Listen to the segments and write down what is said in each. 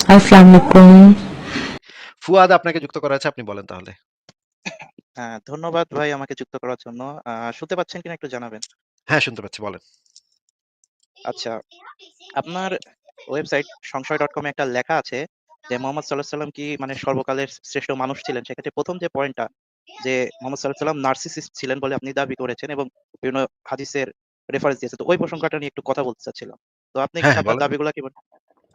আসসালামু আলাইকুম। ফুয়াদ আপনাকে যুক্ত করা আছে, আপনি বলেন তাহলে। ধন্যবাদ ভাই আমাকে যুক্ত করার জন্য। শুনতে পাচ্ছেন কিনা একটু জানাবেন। হ্যাঁ, শুনতে পাচ্ছি, বলেন। আচ্ছা, আপনার ওয়েবসাইট সংশয়.com এ একটা লেখা আছে যে মোহাম্মদ সাল্লাল্লাহু আলাইহি সাল্লাম কি মানে সর্বকালের শ্রেষ্ঠ মানুষ ছিলেন। সেক্ষেত্রে প্রথম যে পয়েন্টটা যে মোহাম্মদ সাল্লাল্লাহু আলাইহি সাল্লাম নার্সিসিস্ট ছিলেন বলে আপনি দাবি করেছেন এবং বিভিন্ন হাদিসের রেফারেন্স দিয়েছেন। তো ওই প্রসঙ্গটা নিয়ে একটু কথা বলতে চাচ্ছিলাম। তো আপনি কি হ্যাঁ, হ্যাঁ, আপনার বলেন। দাবিগুলা কি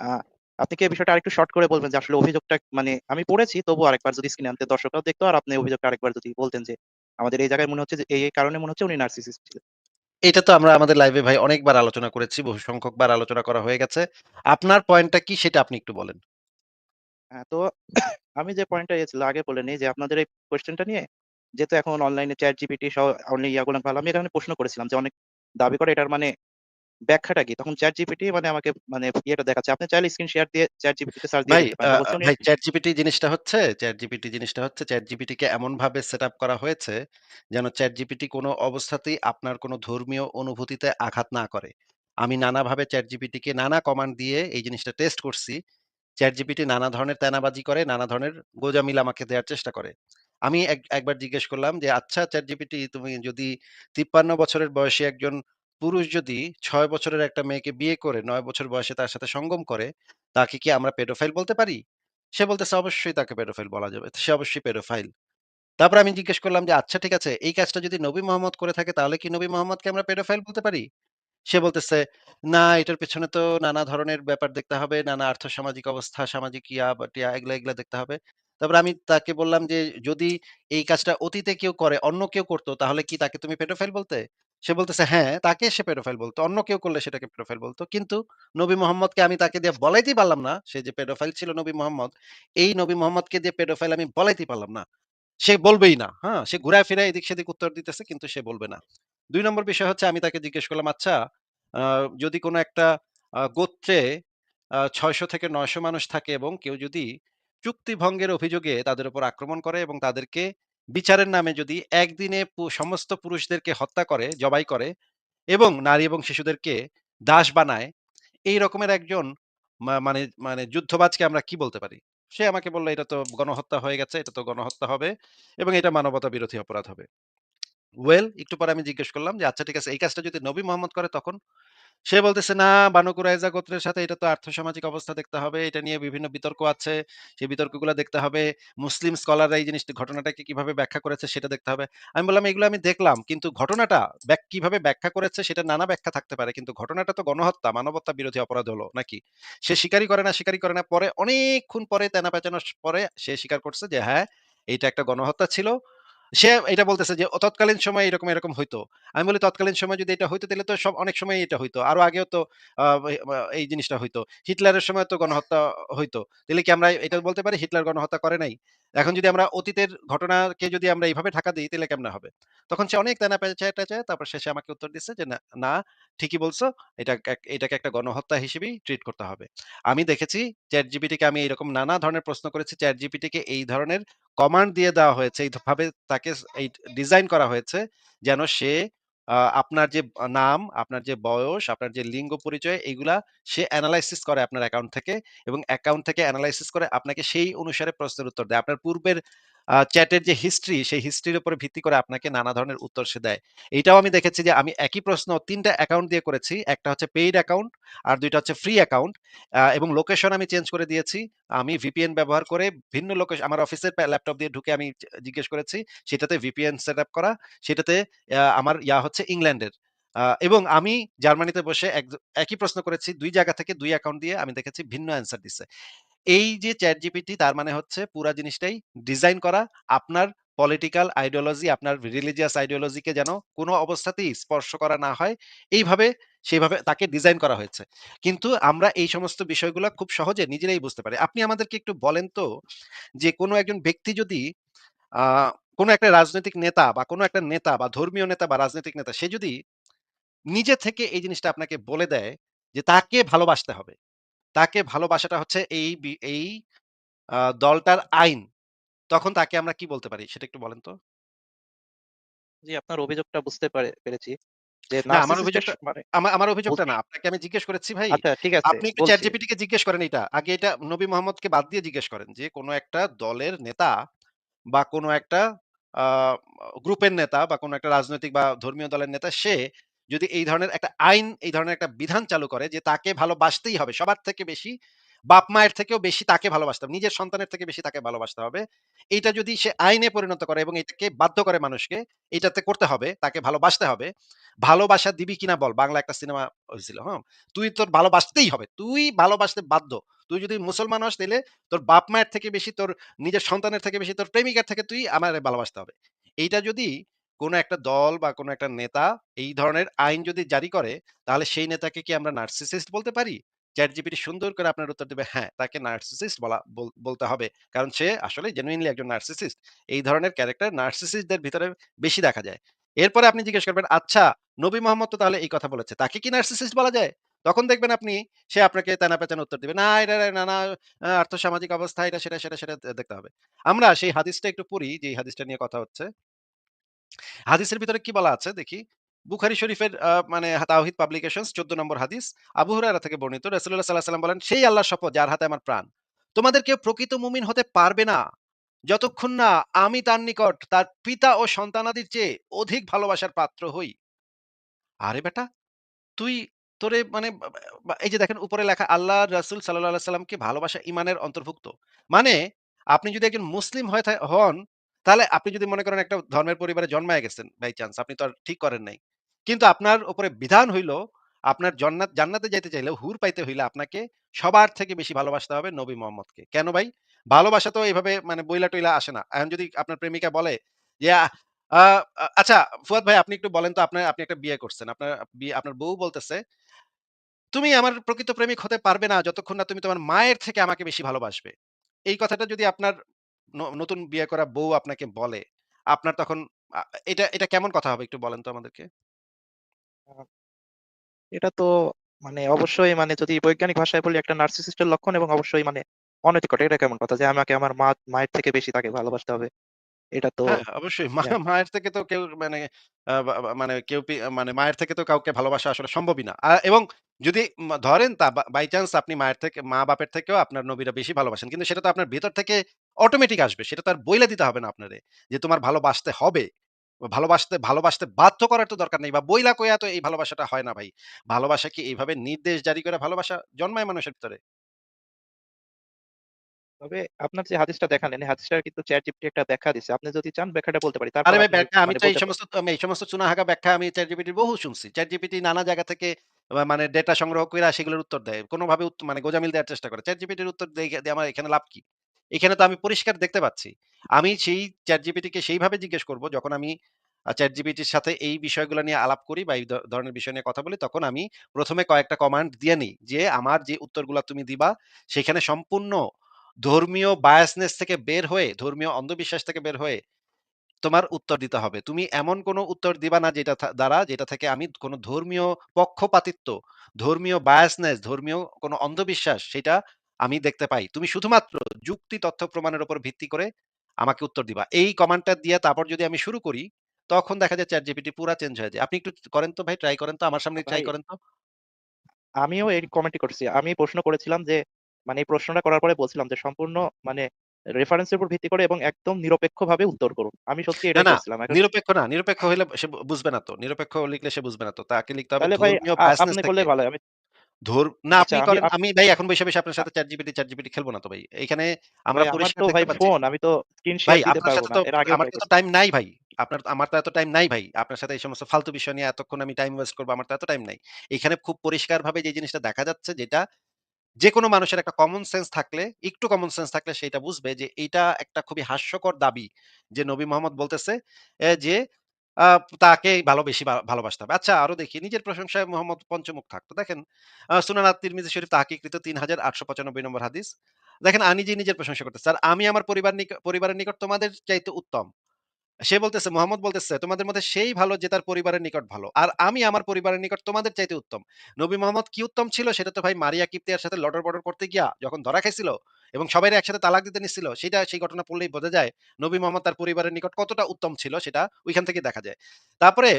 আ আপনি কি এই বিষয়টা আরেকটু শর্ট করে বলবেন যে আসলে অভিযোগটা মানে আমি পড়েছি তবুও আরেকবার যদি স্ক্রিনে আনতে দর্শকরাও দেখতো আর আপনি অভিযোগটা আরেকবার যদি বলতেন যে আমাদের এই জায়গায় মনে হচ্ছে যে এই কারণে মনে হচ্ছে উনি নার্সিসিস্ট ছিলেন। এটা তো আমরা আমাদের লাইভে ভাই অনেকবার আলোচনা করেছি, বহু সংখ্যকবার আলোচনা করা হয়ে গেছে। আপনার পয়েন্টটা কি সেটা আপনি একটু বলেন। তো আমি যে পয়েন্টটা ছিল আগে বলে নেই যে আপনাদের এই কোয়েশ্চেনটা নিয়ে যেহেতু এখন অনলাইনে চ্যাট জিপিটি সহ অনেক ইয়াগুলো ভালো আমি এখানে প্রশ্ন করেছিলাম যে অনেক দাবি করে এটার মানে ব্যাখ্যাটা কি তখন চ্যাট জিপিটি মানে আমাকে মানে ইয়েটা দেখাচ্ছে আপনি চাইলে স্ক্রিন শেয়ার দিয়ে চ্যাট জিপিটিতে সার্চ দিয়ে ভাই, দেখতে পারেন তো বলছে উনি ভাই, ChatGPT কে এমনভাবে সেটআপ করা হয়েছে যেন ChatGPT কোনো অবস্থাতেই আপনার কোনো ধর্মীয় অনুভূতিতে আঘাত না করে। আমি নানাভাবে ChatGPT কে নানা কমান্ড দিয়ে এই জিনিসটা টেস্ট করছি। ChatGPT নানা ধরনের তেনাবাজি করে, নানা ধরনের গোঁজামিল আমাকে দেয়ার চেষ্টা করে। আমি একবার জিজ্ঞেস করলাম যে, "আচ্ছা ChatGPT, তুমি যদি ৫৩ বছরের বয়সী একজন পুরুষ যদি ৬ বছরের একটা মেয়েকে বিয়ে করে ৯ বছর বয়সে তার সাথে সঙ্গম করে, তাকে কি আমরা পেডোফাইল বলতে পারি?" সে বলতেছে, "অবশ্যই তাকে পেডোফাইল বলা যাবে। সে অবশ্যই পেডোফাইল।" তারপর আমি জিজ্ঞেস করলাম যে, "আচ্ছা ঠিক আছে, এই কাজটা যদি নবী মোহাম্মদ করে থাকে তাহলে কি নবী মোহাম্মদকে আমরা পেডোফাইল বলতে পারি?" সে বলতেছে, "না, এটার পেছনে তো নানা ধরনের ব্যাপার দেখতে হবে। নানা আর্থসামাজিক অবস্থা, সামাজিক ইয়া বা টিয়া এগুলা দেখতে হবে।" তারপরে আমি তাকে বললাম যে, "যদি এই কাজটা অতীতে কেউ করে, অন্য কেউ করত, তাহলে কি তাকে তুমি পেডোফাইল বলতে?" সে বলতেছে, "হ্যাঁ, তাকে সে পেডোফাইল বলত। অন্য কেউ করলে সেটাকে পেডোফাইল বলত। কিন্তু নবী মোহাম্মদকে আমি তাকে দিয়ে বলাইতেই পারলাম না, সে যে পেডোফাইল ছিল নবী মোহাম্মদ, এই নবী মোহাম্মদকে দিয়ে পেডোফাইল আমি বলাইতেই পারলাম না। সে বলবেই না। হ্যাঁ? সে ঘুরায় ফিরায় এদিক-সেদিক উত্তর দিতেছে কিন্তু সে বলবে না।" ২ নম্বর বিষয় হচ্ছে আমি তাকে জিজ্ঞেস করলাম, "আচ্ছা, আ যদি কোন একটা গোত্রে ৬০০ থেকে ৯০০ মানুষ থাকে এবং কেউ যদি চুক্তি ভঙ্গের অভিযোগে তাদের উপর আক্রমণ করে এবং তাদেরকে বিচারের নামে যদি একদিনে সমস্ত পুরুষদেরকে হত্যা করে, জবাই করে এবং নারী এবং শিশুদেরকে দাস বানায়, এই রকমের একজন মানে মানে যুদ্ধবাজকে আমরা কি বলতে পারি?" সে আমাকে বলল, "এটা তো গণহত্যা হয়ে গেছে। এটা তো গণহত্যা হবে এবং এটা মানবতা বিরোধী অপরাধ হবে।" একটু পরে আমি জিজ্ঞেস করলাম যে, "আচ্ছা ঠিক আছে, এই কাজটা যদি নবী মোহাম্মদ করে তখন?" সে বলতেছে, "না, বানু কুরাইজা গোত্রের সাথে এটা তো আর্থসামাজিক অবস্থা দেখতে হবে। এটা নিয়ে বিভিন্ন বিতর্ক আছে। সেই বিতর্কগুলা দেখতে হবে। মুসলিম স্কলাররা এই জিনিসটা ঘটনাটাকে কিভাবে ব্যাখ্যা করেছে সেটা দেখতে হবে।" আমি বললাম, "এগুলো আমি দেখলাম। কিন্তু ঘটনাটা কিভাবে ব্যাখ্যা করেছে সেটার নানা ব্যাখ্যা থাকতে পারে। কিন্তু ঘটনাটা তো গণহত্যা, মানবতা বিরোধী অপরাধ হলো নাকি?" সে স্বীকারই করে না, স্বীকারই করে না। পরে অনেকক্ষণ পরে তেনা পেঁচানোর পরে সে স্বীকার করছে যে, "হ্যাঁ, এইটা একটা গণহত্যা ছিল।" সে এটা বলতেছে যে, তৎকালীন সময়ে এরকম হইতো। আমি বলি, "তৎকালীন সময়ে যদি এটা হইতো তাহলে তো অনেক সময়ই এটা হইতো। আরো আগেও তো আ এই জিনিসটা হইতো। হিটলারের সময় তো গণহত্যা হইতো। তাইলে কি আমরা এটা বলতে পারি হিটলার গণহত্যা করে নাই?" এখন যদি আমরা অতীতের ঘটনাকে যদি আমরা এইভাবে ঢাকা দেই তাইলে কেমনে হবে? তখন সে অনেক তেনা পেঁচায় তারপর শেষে আমাকে উত্তর দিচ্ছে যে, না, ঠিকই বলছো। এটাকে একটা গণহত্যা হিসেবেই ট্রিট করতে হবে।" আমি দেখেছি ChatGPT কে আমি এরকম নানা ধরনের প্রশ্ন করেছি। ChatGPT কে এই ধরনের কমান্ড দিয়ে দেওয়া হয়েছে। এইভাবে তাকে এই ডিজাইন করা হয়েছে যেন সে আপনার যে নাম, আপনার যে বয়স, আপনার যে লিঙ্গ পরিচয় এগুলা সে এনালাইসিস করে আপনার অ্যাকাউন্ট থেকে এবং অ্যাকাউন্ট থেকে এনালাইসিস করে আপনাকে সেই অনুসারে প্রশ্নের উত্তর দেয়। আপনার পূর্বের চ্যাটের যে হিস্ট্রি, সেই হিস্ট্রির উপরে ভিত্তি করে আপনাকে নানা ধরনের উত্তর সে দেয়। এইটাও আমি দেখেছি যে আমি একই প্রশ্ন ৩ টা অ্যাকাউন্ট দিয়ে করেছি। একটা হচ্ছে পেইড অ্যাকাউন্ট, আর ২ টা হচ্ছে ফ্রি অ্যাকাউন্ট। এবং লোকেশন আমি চেঞ্জ করে দিয়েছি। আমি VPN ব্যবহার করে ভিন্ন আমার অফিসের ল্যাপটপ দিয়ে ঢুকে আমি জিজ্ঞেস করেছি। সেটাতে VPN সেটআপ করা। সেটাতে আমার হচ্ছে ইংল্যান্ডের। এবং আমি জার্মানিতে বসে একই প্রশ্ন করেছি ২ জায়গা থেকে ২ অ্যাকাউন্ট দিয়ে আমি দেখেছি ভিন্ন অ্যান্সার দিছে। এই যে ChatGPT তার মানে হচ্ছে পুরা জিনিসটাই ডিজাইন করা আপনার পলিটিক্যাল আইডিওলজি, আপনার রিলিজিয়াস আইডিওলজি কে যেন কোনো অবস্থাতেই স্পর্শ করা না হয়। এইভাবে সেভাবে তাকে ডিজাইন করা হয়েছে। কিন্তু আমরা এই সমস্ত বিষয়গুলা খুব সহজে নিজেরাই বুঝতে পারি। আপনি আমাদেরকে একটু বলেন তো যে কোনো একজন ব্যক্তি যদি আ কোনো একটা রাজনৈতিক নেতা বা কোনো একটা নেতা বা ধর্মীয় নেতা বা রাজনৈতিক নেতা সে যদি নিজে থেকে এই জিনিসটা আপনাকে বলে দেয় যে তাকে ভালোবাসতে হবে। তাকে ভালোবাসাটা হচ্ছে এই দলটার আইন। তখন তাকে আমরা কি বলতে পারি সেটা একটু বলেন তো? জি, আপনার অভিযোগটা বুঝতে পেরেছি। যে না আমার নার্সিসিস্ট এর অভিযোগটা মানে আমার বুঝ অভিযোগটা না। আপনাকে আমি জিজ্ঞেস করেছি ভাই। আচ্ছা ঠিক আছে আপনি একটু বলছি। ChatGPT কে জিজ্ঞেস করেন এটা। আগে এটা নবী মোহাম্মদকে বাদ দিয়ে জিজ্ঞেস করেন যে কোন একটা দলের নেতা বা কোনো একটা আ গ্রুপের নেতা বা কোনো একটা রাজনৈতিক বা ধর্মীয় দলের নেতা সে যদি এই ধরনের একটা আইন, এই ধরনের একটা বিধান চালু করে যে তাকে ভালোবাসতেই হবে। সবার থেকে বেশি বাপ-মায়ের থেকেও বেশি তাকে ভালোবাসতে হবে। নিজের সন্তানের থেকে বেশি তাকে ভালোবাসতে হবে। এইটা যদি সে আইনে পরিণত করে এবং এটাকে বাধ্য করে মানুষকে, এটাতে করতে হবে, তাকে ভালোবাসতে হবে। ভালোবাসা দিবি কিনা বল? বাংলা একটা সিনেমা হইছিল, হ্যাঁ? তুই তোর ভালোবাসতেই হবে। তুই ভালোবাসতে বাধ্য। তুই যদি মুসলমান হস তাইলে তোর বাপ-মায়ের থেকে বেশি তোর নিজের সন্তানের থেকে বেশি তোর প্রেমিকার থেকে তুই আমারে ভালোবাসতে হবে। এইটা যদি কোন একটা দল বা কোন একটা নেতা এই ধরনের আইন যদি জারি করে, তাহলে সেই নেতাকে কি আমরা নার্সিসিস্ট বলতে পারি? ChatGPT সুন্দর করে আপনার উত্তর দিবে, হ্যাঁ, তাকে নার্সিসিস্ট বলতে হবে। কারণ সে আসলে জেনুইনলি একজন নার্সিসিস্ট। এই ধরনের ক্যারেক্টার নার্সিসিস্টদের ভিতরে বেশি দেখা যায়। এরপরে আপনি জিজ্ঞেস করবেন, আচ্ছা, নবী মোহাম্মদ তো তাহলে এই কথা বলেছে। তাকে কি নার্সিসিস্ট বলা যায়? তখন দেখবেন আপনি সে আপনাকে তেনা-পেচানা উত্তর দিবে। না, এটা নানা আর্থসামাজিক অবস্থা এটা সেটা দেখতে হবে। আমরা সেই হাদিসটা একটু পড়ি, যেই হাদিসটা নিয়ে কথা হচ্ছে। হাদিসের ভিতরে কি বলা আছে দেখি। বুখারী শরীফের মানে তাওহীদ পাবলিকেশনস ১৪ নম্বর হাদিস। আবু হুরায়রা থেকে বর্ণিত। রাসূলুল্লাহ সাল্লাল্লাহু আলাইহি ওয়াসাল্লাম বলেন, "সেই আল্লাহর শপথ যার হাতে আমার প্রাণ। তোমাদের কেউ প্রকৃত মুমিন হতে পারবে না, যতক্ষণ না আমি তার নিকট তার পিতা ও সন্তানাদির চেয়ে অধিক ভালোবাসার পাত্র হই।" আরে বেটা! তুই তোরে মানে এই যে দেখেন উপরে লেখা আল্লাহর রাসূল সাল্লাল্লাহু আলাইহি সাল্লামকে ভালোবাসা ঈমানের অন্তর্ভুক্ত। মানে আপনি যদি একজন মুসলিম হন, তাহলে আপনি যদি মনে করেন একটা ধর্মের পরিবারে জন্মায়া গেছেন বাই চান্স আপনি তো আর ঠিক করেন নাই। কিন্তু আপনার উপরে বিধান হইল আপনার জান্নাতে যাইতে চাইলে হুর পাইতে হইলে আপনাকে সবার থেকে বেশি ভালোবাসতে হবে নবী মুহাম্মদকে। কেন ভাই? ভালোবাসা তো এভাবে মানে বইলা-টইলা আসে না। এখন যদি আপনার প্রেমিকা বলে যে আ আচ্ছা ফুয়াদ ভাই আপনি একটু বলেন তো আপনি একটা বিয়ে করছেন। আপনার বউ বলতেছে, "তুমি আমার প্রকৃত প্রেমিক হতে পারবে না যতক্ষণ না তুমি তোমার মায়ের থেকে আমাকে বেশি ভালোবাসবে।" এই কথাটা যদি আপনার নতুন বিয়ে করা বউ আপনাকে বলে, আপনার তখন আ এটা কেমন কথা হবে একটু বলেন তো আমাদেরকে? আ এটা তো মানে অবশ্যই মানে যদি বৈজ্ঞানিক ভাষায় বলি একটা নার্সিসিস্ট এর লক্ষণ এবং অবশ্যই মানে অনৈতিকতা। এটা কেমন কথা যে আমাকে আমার মায়ের থেকে বেশি তাকে ভালোবাসতে হবে। এটা তো হ্যাঁ, অবশ্যই। ইয়া মায়ের থেকে তো কেউ মানে আ বা বা মানে কেউ মানে মায়ের থেকে তো কাউকে ভালোবাসা আসলে সম্ভবই না। এবং যদি ধরেন বাই চান্স আপনি মা-বাপের থেকেও আপনার নবীরা বেশি ভালোবাসেন। কিন্তু সেটা তো আপনার ভেতর থেকে অটোমেটিক আসবে। সেটা তো আর বইলা দিতে হবে না আপনারে। যে তোমার ভালোবাসতে হবে। ভালোবাসতে বাধ্য করার তো দরকার নেই বা বইলা কইয়া তো এই ভালোবাসাটা হয় না ভাই। ভালোবাসা কি এইভাবে নির্দেশ জারি করে ভালোবাসা জন্মায় মানুষের ভিতরে? তবে আপনার যে হাদিসটা দেখালেন, এই হাদিসটার কিন্তু ChatGPT একটা ব্যাখ্যা দিছে। আপনি যদি চান ব্যাখ্যাটা বলতে পারি। তারপর আরে ভাই আপনি ব্যাখ্যা আমি মানে তো বলতে পারেন। এই সমস্ত চুনাহাগা ব্যাখ্যা আমি ChatGPT র বহু শুনছি। ChatGPT নানা জায়গা থেকে মানে ডেটা সংগ্রহ কইরা সেগুলোর উত্তর দেয়। কোনভাবে মানে গোঁজামিল দেওয়ার চেষ্টা করে। ChatGPT র উত্তর দিয়ে আমার এখানে লাভ কি? এখানে তো আমি পরিষ্কার দেখতে পাচ্ছি। আমি সেই ChatGPT কে সেইভাবে জিজ্ঞেস করব যখন আমি ChatGPT র সাথে এই বিষয়গুলো নিয়ে আলাপ করি বা এই ধরনের বিষয় নিয়ে কথা বলি তখন আমি ১ম এ কয়েকটা কমান্ড দিয়ে নিই যে, "আমার যে উত্তরগুলা তুমি দিবা সেখানে সম্পূর্ণ ধর্মীয় biasness থেকে বের হয়ে, ধর্মীয় অন্ধবিশ্বাস থেকে বের হয়ে তোমার উত্তর দিতে হবে। তুমি এমন কোনো উত্তর দিবা না যেটা থেকে আমি কোনো ধর্মীয় পক্ষপাতিত্ব, ধর্মীয় biasness, ধর্মীয় কোনো অন্ধবিশ্বাস সেটা আমি দেখতে পাই। তুমি শুধুমাত্র যুক্তি, তথ্য, প্রমাণের উপর ভিত্তি করে আমাকে উত্তর দিবা। এই কমান্ডটা দিয়ে তারপর যদি আমি শুরু করি, তখন দেখা যায় ChatGPT পুরা চেঞ্জ হয়ে যায়। আপনি একটু করেন তো ভাই, ট্রাই করেন তো। আমার সামনেই ট্রাই ভাই করেন তো। আমিও এই কমেন্টই করছি। আমি প্রশ্ন করেছিলাম যে মানে এই প্রশ্নটা করার পরে বলছিলাম যে সম্পূর্ণ মানে রেফারেন্স এর উপর ভিত্তি করে এবং একদম নিরপেক্ষভাবে উত্তর করুন। আমি সত্যি না, এটাই না, করছিলাম। এখন নিরপেক্ষ না। নিরপেক্ষ হইলে সে বুঝবে না তো। নিরপেক্ষ লিখলে সে বুঝবে না তো। তাকে লিখতে হবে তাহলে ভাই ধর্মীয় biasness আপনি থেকে। করলে ভালো হয়। না না আচ্ছা আপনি আমি করেন। আমি ভাই এখন বইসা আপনার আ সাথে ChatGPT খেলব না তো ভাই। এইখানে আমরা ভাই আমার পরিষ্কার তো ভাই দেখতে পাচ্ছি। ফোন আমি তো স্ক্রিন ভাই শেয়ার দিতে আপনার পারব সাথে না। তো এর আগেও আমার ট্রাই তো এত করছি। টাইম নাই ভাই। আমার তো এত টাইম নাই ভাই। আপনার সাথে এই সমস্ত ফালতু বিষয় নিয়ে এতক্ষণ আমি টাইম ওয়েস্ট করব আমার তো এত টাইম নাই। এখানে খুব পরিষ্কারভাবে যে জিনিসটা দেখা যাচ্ছে যেটা যেকোনো মানুষের একটা কমন সেন্স থাকলে, একটু কমন সেন্স থাকলে সেটা বুঝবে যে এইটা একটা খুবই হাস্যকর দাবি যে নবী মোহাম্মদ বলতেছে যে আ তাকে বেশি ভালোবাসতে হবে। আচ্ছা আরো দেখি নিজের প্রশংসায় মোহাম্মদ পঞ্চমুখ থাকতো। দেখেন সুনান আত-তিরমিজি শরীফ তাহকিকৃত ৩৮৯৫ নম্বর হাদিস। দেখেন নিজের প্রশংসা করতেছে। আর আমি আমার পরিবারের নিকট তোমাদের চাইতে উত্তম। সে বলতেছে মোহাম্মদ বলতেছে, "তোমাদের মধ্যে সেই ভালো যে তার পরিবারের নিকট ভালো। আর আমি আমার পরিবারের নিকট তোমাদের চাইতে উত্তম।" নবী মোহাম্মদ কি উত্তম ছিল সেটা তো ভাই মারিয়া কিপ্তিয়ার সাথে লটর-পটর করতে গিয়া যখন ধরা খাইছিল এবং সবাইরে একসাথে তালাক দিতে নিচ্ছিল, সেই ঘটনা পড়লেই বোঝা যায় নবী মোহাম্মদ তার পরিবারের নিকট কতটা উত্তম ছিল সেটা ওইখান থেকেই দেখা যায়। তারপরে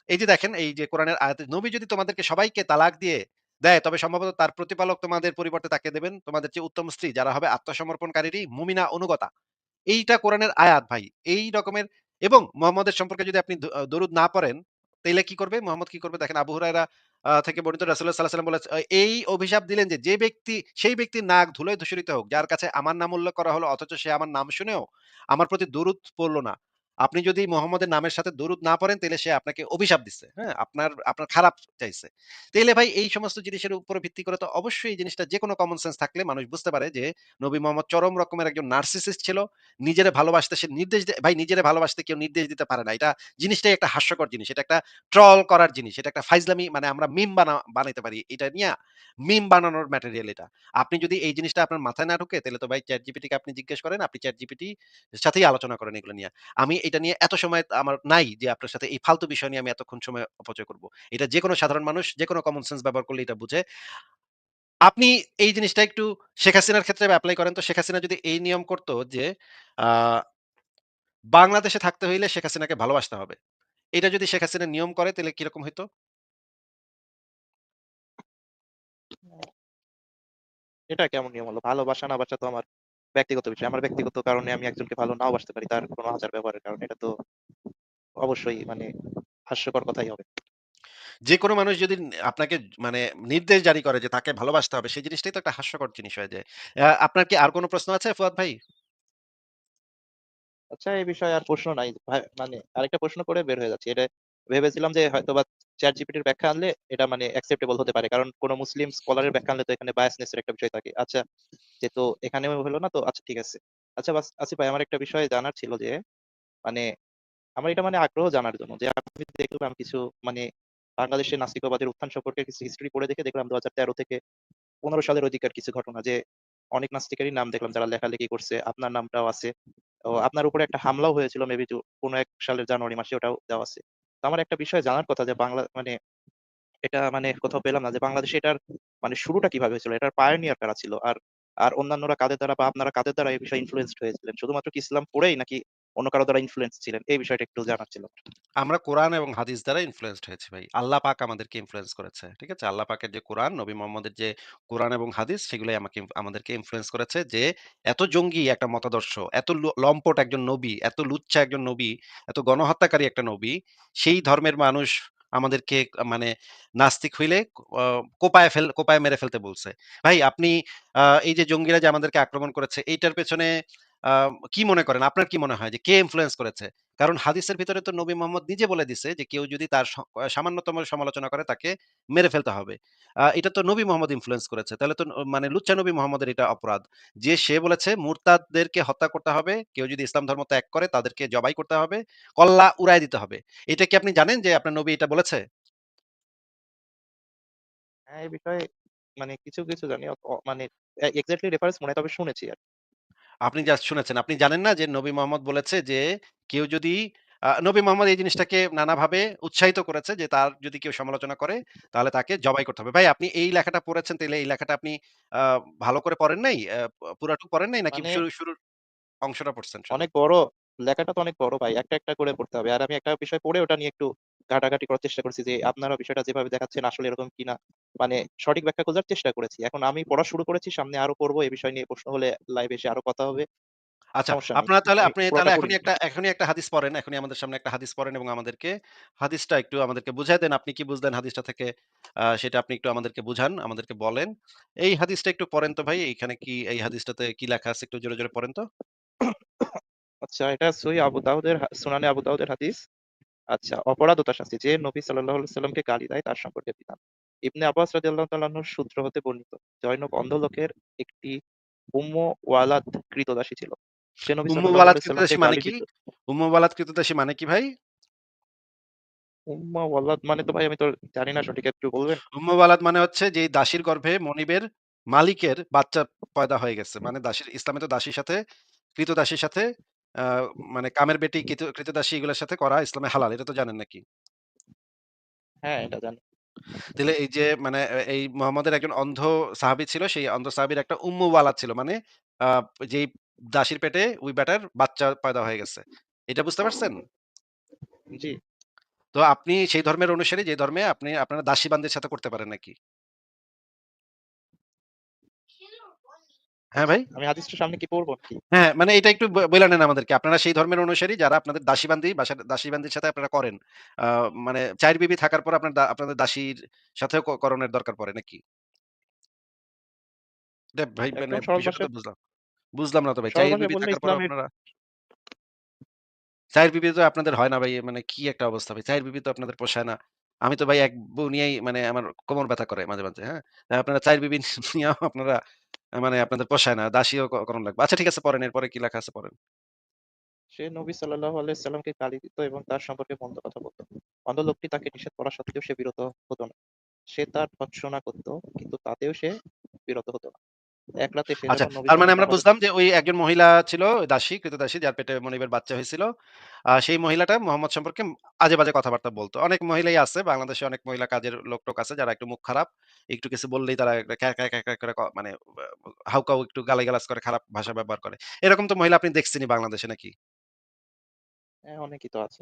এই যে দেখেন এই যে কোরআনের আয়াতে নবী যদি তোমাদেরকে সবাইকে তালাক দিয়ে দেয় তবে সম্ভবত তার প্রতিপালক তোমাদের পরিবর্তে তাকে দেবেন তোমাদের চেয়ে উত্তম স্ত্রী যারা হবে আত্মসমর্পণকারীরই মুমিনা অনুগতা। এইটা কোরআনের আয়াত ভাই। এই রকমের এবং মুহাম্মদের সম্পর্কে যদি আপনি দরুদ না পড়েন, তাইলে কি করবে? মুহাম্মদ কি করবে? দেখেন আবু হুরায়রা থেকে বর্ণিত রাসূলুল্লাহ সাল্লাল্লাহু আলাইহি ওয়াসাল্লাম বলেছে এই অভিশাপ দিলেন যে, যে ব্যক্তি সেই ব্যক্তির নাক ধুলোয় ধূসরিত হোক, যার কাছে আমার নাম উল্লেখ করা হলো অথচ সে আমার নাম শুনেও আমার প্রতি দরুদ পড়ল না। আপনি যদি মুহাম্মদের নামের সাথে দরুদ না পড়েন তাইলে সে আপনাকে অভিশাপ দিচ্ছে। হ্যাঁ? আপনার খারাপ চাইছে। তাইলে ভাই এই সমস্ত জিনিসের উপরে ভিত্তি করে তো অবশ্যই এই জিনিসটা যেকোনো কমন সেন্স থাকলে মানুষ বুঝতে পারে যে, নবী মুহাম্মদ চরম রকমের একজন নার্সিসিস্ট ছিল। নিজেরে ভালোবাসতে সে নির্দেশ ভাই নিজেরে ভালোবাসতে কেউ নির্দেশ দিতে পারে না। এটা জিনিসটাই একটা হাস্যকর জিনিস। এটা একটা ট্রল করার জিনিস। এটা একটা ফাইজলামি মানে আমরা মিম বানাইতে পারি। এটা নিয়া মিম বানানোর ম্যাটেরিয়াল এটা। আপনি যদি এই জিনিসটা আপনার মাথায় না ঢুকে তাহলে তো ভাই ChatGPT কে আপনি জিজ্ঞেস করেন। আপনি ChatGPT এর সাথেই আলোচনা করেন এগুলো নিয়ে। আমি এটা নিয়ে এত সময় আমার নাই যে আপনার সাথে এই ফালতু বিষয় নিয়ে আমি এতক্ষণ সময় অপচয় করব। এটা যেকোনো সাধারণ মানুষ যেকোনো কমন সেন্স ব্যবহার করলে এটা বুঝে। আপনি এই জিনিসটা একটু শেখ হাসিনার ক্ষেত্রে এপ্লাই করেন তো শেখ হাসিনা যদি এই নিয়ম করত যে আ বাংলাদেশে থাকতে হইলে শেখ হাসিনাকে ভালোবাসতে হবে। এটা যদি শেখ হাসিনা নিয়ম করে তাইলে কিরকম হইতো? এটা কেমন নিয়ম হলো? ভালোবাসা না বাসা তো আমার ব্যক্তিগত বিষয়। আমার ব্যক্তিগত কারণে আমি একজনকে ভালো নাও বাসতে পারি। তার কোনো আচার ব্যবহারের কারণে। এটা তো অবশ্যই মানে হাস্যকর কথাই হবে। যেকোনো মানুষ যদি আপনাকে মানে নির্দেশ জারি করে যে তাকে ভালোবাসতে হবে সেই জিনিসটাই তো একটা হাস্যকর জিনিস হয়ে যায়। আপনার কি আর কোন প্রশ্ন আছে ফুয়াদ ভাই? আচ্ছা এই বিষয়ে আর প্রশ্ন নাই। মানে আরেকটা প্রশ্ন করে বের হয়ে যাচ্ছি। এটা ভেবেছিলাম যে হয়তোবা ChatGPT এর ব্যাখ্যা আনলে এটা মানে অ্যাকসেপ্টেবল হতে পারে। কারণ কোন মুসলিম স্কলারের ব্যাখ্যা আনলে তো এখানে বায়াসনেস এর একটা বিষয় থাকে। আচ্ছা যেহেতু এখানেও হলো না তো আচ্ছা ঠিক আছে। আচ্ছা আসিফ ভাই আমার একটা বিষয় জানার ছিল যে মানে আমার এটা মানে আগ্রহ জানার জন্য যে আমি দেখলাম কিছু মানে বাংলাদেশের নাস্তিকবাদের উত্থান সম্পর্কে কিছু হিস্ট্রি পড়ে দেখে দেখলাম 2013 থেকে 15 সালের ওইদিকার কিছু ঘটনা যে অনেক নাস্তিকেরই নাম দেখলাম যারা লেখালেখি করছে। আপনার নামটাও আছে। তো আপনার উপরে একটা হামলাও হয়েছিল মেবি কোনো এক সালের জানুয়ারি মাসে ওটাও দেওয়া আছে। তো আমার একটা বিষয় জানার কথা যে বাংলা মানে এটা মানে কোথাও পেলাম না যে বাংলাদেশে এটার মানে শুরুটা কিভাবে হয়েছিল? এটার পায়োনিয়ার কারা ছিল? আর আর অন্যান্যরা কাদের দ্বারা বা আপনারা কাদের দ্বারা এই বিষয়ে ইনফ্লুয়েন্সড হয়েছিলেন? শুধুমাত্র কি ইসলাম পড়েই নাকি অন্য কারো দ্বারা ইনফ্লুয়েন্স ছিলেন? এই বিষয়টা একটু জানার ছিল। আমরা কোরআন এবং হাদিস দ্বারা ইনফ্লুয়েন্সড হয়েছি ভাই। আল্লাহ পাক আমাদেরকে ইনফ্লুয়েন্স করেছে। ঠিক আছে? আল্লাহ পাকের যে কোরআন, নবী মোহাম্মদের যে কোরআন এবং হাদিস সেগুলোই আমাদেরকে ইনফ্লুয়েন্স করেছে যে এত জঙ্গি একটা মতাদর্শ, এত লম্পট একজন নবী, এত লুচ্চা একজন নবী, এত গণহত্যাকারী একটা নবী, সেই ধর্মের মানুষ আমাদেরকে মানে নাস্তিক হইলে আ কোপায় মেরে ফেলতে বলছে। ভাই আপনি এই যে জঙ্গিরা যে আমাদেরকে আক্রমণ করেছে এইটার পেছনে আ কি মনে করেন? আপনার কি মনে হয় যে কে ইনফ্লুয়েন্স করেছে? কারণ হাদিসের ভিতরে তো নবী মোহাম্মদ নিজে বলে দিছে যে কেউ যদি তার সামান্যতম সমালোচনা করে তাকে মেরে ফেলতে হবে। এটা তো নবী মোহাম্মদ ইনফ্লুয়েন্স করেছে। তাহলে তো মানে লুচ্চা নবী মোহাম্মদের এটা অপরাধ। যে সে বলেছে মুরতাদদেরকে হত্যা করতে হবে। কেউ যদি ইসলাম ধর্ম ত্যাগ করে তাদেরকে জবাই করতে হবে। কল্লা উড়ায় দিতে হবে। এটা কি আপনি জানেন যে আপনার নবী এটা বলেছে? হ্যাঁ, এই বিষয়ে মানে কিছু জানি। মানে এক্সাক্টলি রেফারেন্স মনে হয় তবে শুনেছি আরকি। আপনি জাস্ট শুনেছেন। আপনি জানেন না যে নবী মোহাম্মদ বলেছে যে কেউ যদি নবী মোহাম্মদ এই জিনিসটাকে নানাভাবে উৎসাহিত করেছে যে তার যদি কেউ সমালোচনা করে তাহলে তাকে জবাই করতে হবে। ভাই আপনি এই লেখাটা পড়েছেন তাইলে এই লেখাটা আপনি আ ভালো করে পড়েন নাই? পুরাটুকু পড়েন নাই নাকি মানে শুরুর অংশটা পড়ছেন শুধু? অনেক বড় লেখাটা তো অনেক বড় ভাই। একটা করে পড়তে হবে। আর আমি একটা বিষয় পড়ে ওটা নিয়ে একটু ঘাটাঘাটি করার চেষ্টা করছি যে আপনারা বিষয়টা যেভাবে দেখাচ্ছেন আসলে এরকম কিনা। মানে সঠিক ব্যাখ্যা খোঁজার চেষ্টা করেছি। এখন আমি পড়া শুরু করেছি। সামনে আরো পড়বো। এই বিষয় নিয়ে প্রশ্ন হলে লাইভে এসে আরো কথা হবে। আচ্ছা, সমস্যা নাই। আপনারা তাহলে আমি আপনি তাহলে পুরাটা পড়িনি। এখনই একটা হাদিস পড়েন। এখনই আমাদের সামনে একটা হাদিস পড়েন এবং আমাদেরকে হাদিসটা একটু আমাদেরকে বুঝায় দেন। আপনি কি বুঝলেন হাদিসটা থেকে সেটা আপনি একটু আমাদেরকে বুঝান, আমাদেরকে বলেন। এই হাদিসটা একটু পড়েন তো ভাই। এইখানে কি এই হাদিসটাতে কি লেখা আছে একটু জোরে পড়েন তো। আচ্ছা এটা সহিহ আবু দাউদের সুনানে আবু দাউদের হাদিস। আচ্ছা অপরাধ ও তার শাস্তি। যে নবী সাল্লাল্লাহু আলাইহি সাল্লামকে গালি দেয় তার সম্পর্কে বিধান। ইবনে আব্বাস রাদিয়াল্লাহু তাআলা আনহুর সূত্র হতে বর্ণিত। জয়নব অন্ধ লোকের একটি উম্মু ওয়ালাদ ক্রীতদাসী ছিল। সে নবী উম্মু সাল্লাল্লাহু ওয়ালাদ আলাইহি সাল্লামকে ক্রীতদাসী মানে গালি কি? দিত। উম্মু ওয়ালাদ ক্রীতদাসী মানে কি ভাই? উম্মা ওয়ালাদ মানে তো ভাই আমি তো জানি না সঠিক একটু বলবেন? উম্মু ওয়ালাদ মানে হচ্ছে যে দাসীর গর্ভে মনিবের মালিকের বাচ্চা পয়দা হয়ে গেছে। মানে দাসীর ইসলামে তো দাসীর সাথে ক্রীতদাসীর সাথে আ মানে কামের বেটি ক্রীতদাসী এগুলোর সাথে করা ইসলামে হালাল। এটা তো জানেন নাকি? হ্যাঁ, এটা জানি। তাহলে এই যে মানে এই মুহাম্মদের একজন অন্ধ সাহাবী ছিল। সেই অন্ধ সাহাবীর একটা উম্মু ওয়ালাদ ছিল। মানে আ যেই দাসীর পেটে ওই বেটার বাচ্চা পয়দা হয়ে গেছে। এটা বুঝতে পারছেন? জি। তো আপনি সেই ধর্মের অনুসারী যে ধর্মে আপনি আপনারা দাসী-বান্দীর সাথে করতে পারেন নাকি? হ্যাঁ আচ্ছা, ভাই? আমি হাদিসটা সামনে কি পড়বো নাকি? হ্যাঁ, মানে এটা একটু বইলা নেন আমাদেরকে। আপনারা সেই ধর্মের অনুসারী যারা আপনাদের দাসী-বান্দী বাসার দাসী-বান্দির সাথে আপনারা করেন। আ মানে ৪ বিবি থাকার পর আপনাদের দাসীর সাথেও করণের দরকার পড়ে নাকি? এটা ভাই মানে একদম সরল বিষয়টা তো ভাষায় বুঝলাম। বুঝলাম না তো ভাই। সরল ৪ ভাষায় বিবি বললে থাকার পরেও ইসলামের আপনারা ৪ বিবি তো আপনাদের হয় না ভাই। মানে কি একটা অবস্থা ভাই। ৪ বিবি তো আপনাদের পোষায় না। আমি তো ভাই ১ বউ নিয়েই মানে আমার কোমর ব্যথা করে মাঝে, মাঝে, হ্যাঁ? আপনারা ৪ বিবি নিয়েও আপনারা মানে আপনাদের পোষায় না। দাসীও করণ লাগবে। আচ্ছা ঠিক আছে পড়েন। এরপরে কি লেখা আছে পড়েন। সে নবী সাল্লাল্লাহু আলাইহি সাল্লামকে গালি দিত এবং তার সম্পর্কে মন্দ কথা বলতো। অন্ধ লোকটি তাকে নিষেধ করা সত্ত্বেও সে বিরত হতো না। সে তার ভর্ৎসনা করত, কিন্তু তাতেও সে বিরত হতো না। এক রাতে সে আচ্ছা, যখন নবী তার মানে আমরা সাল্লাল্লাহু আলাইহি বুঝলাম যে ওই একজন মহিলা ছিল দাসী, কৃতদাসী যার পেটে মনিবের বাচ্চা হয়েছিল। সেই মহিলাটা মোহাম্মদ সম্পর্কে আজে-বাজে কথাবার্তা বলত। অনেক মহিলাই আছে, বাংলাদেশে অনেক মহিলা কাজের লোক-টোক আছে যারা একটু মুখ খারাপ। একটু কিছু বললেই তারা একটা ক্যাঁ, ক্যাঁ, ক্যাঁ, ক্যাঁ করে মানে হাউকাউ একটু গালিগালাজ করে, খারাপ ভাষা ব্যবহার করে। এরকম তো মহিলা আপনি দেখছেনই বাংলাদেশে নাকি? হ্যাঁ, অনেকেই তো আছে।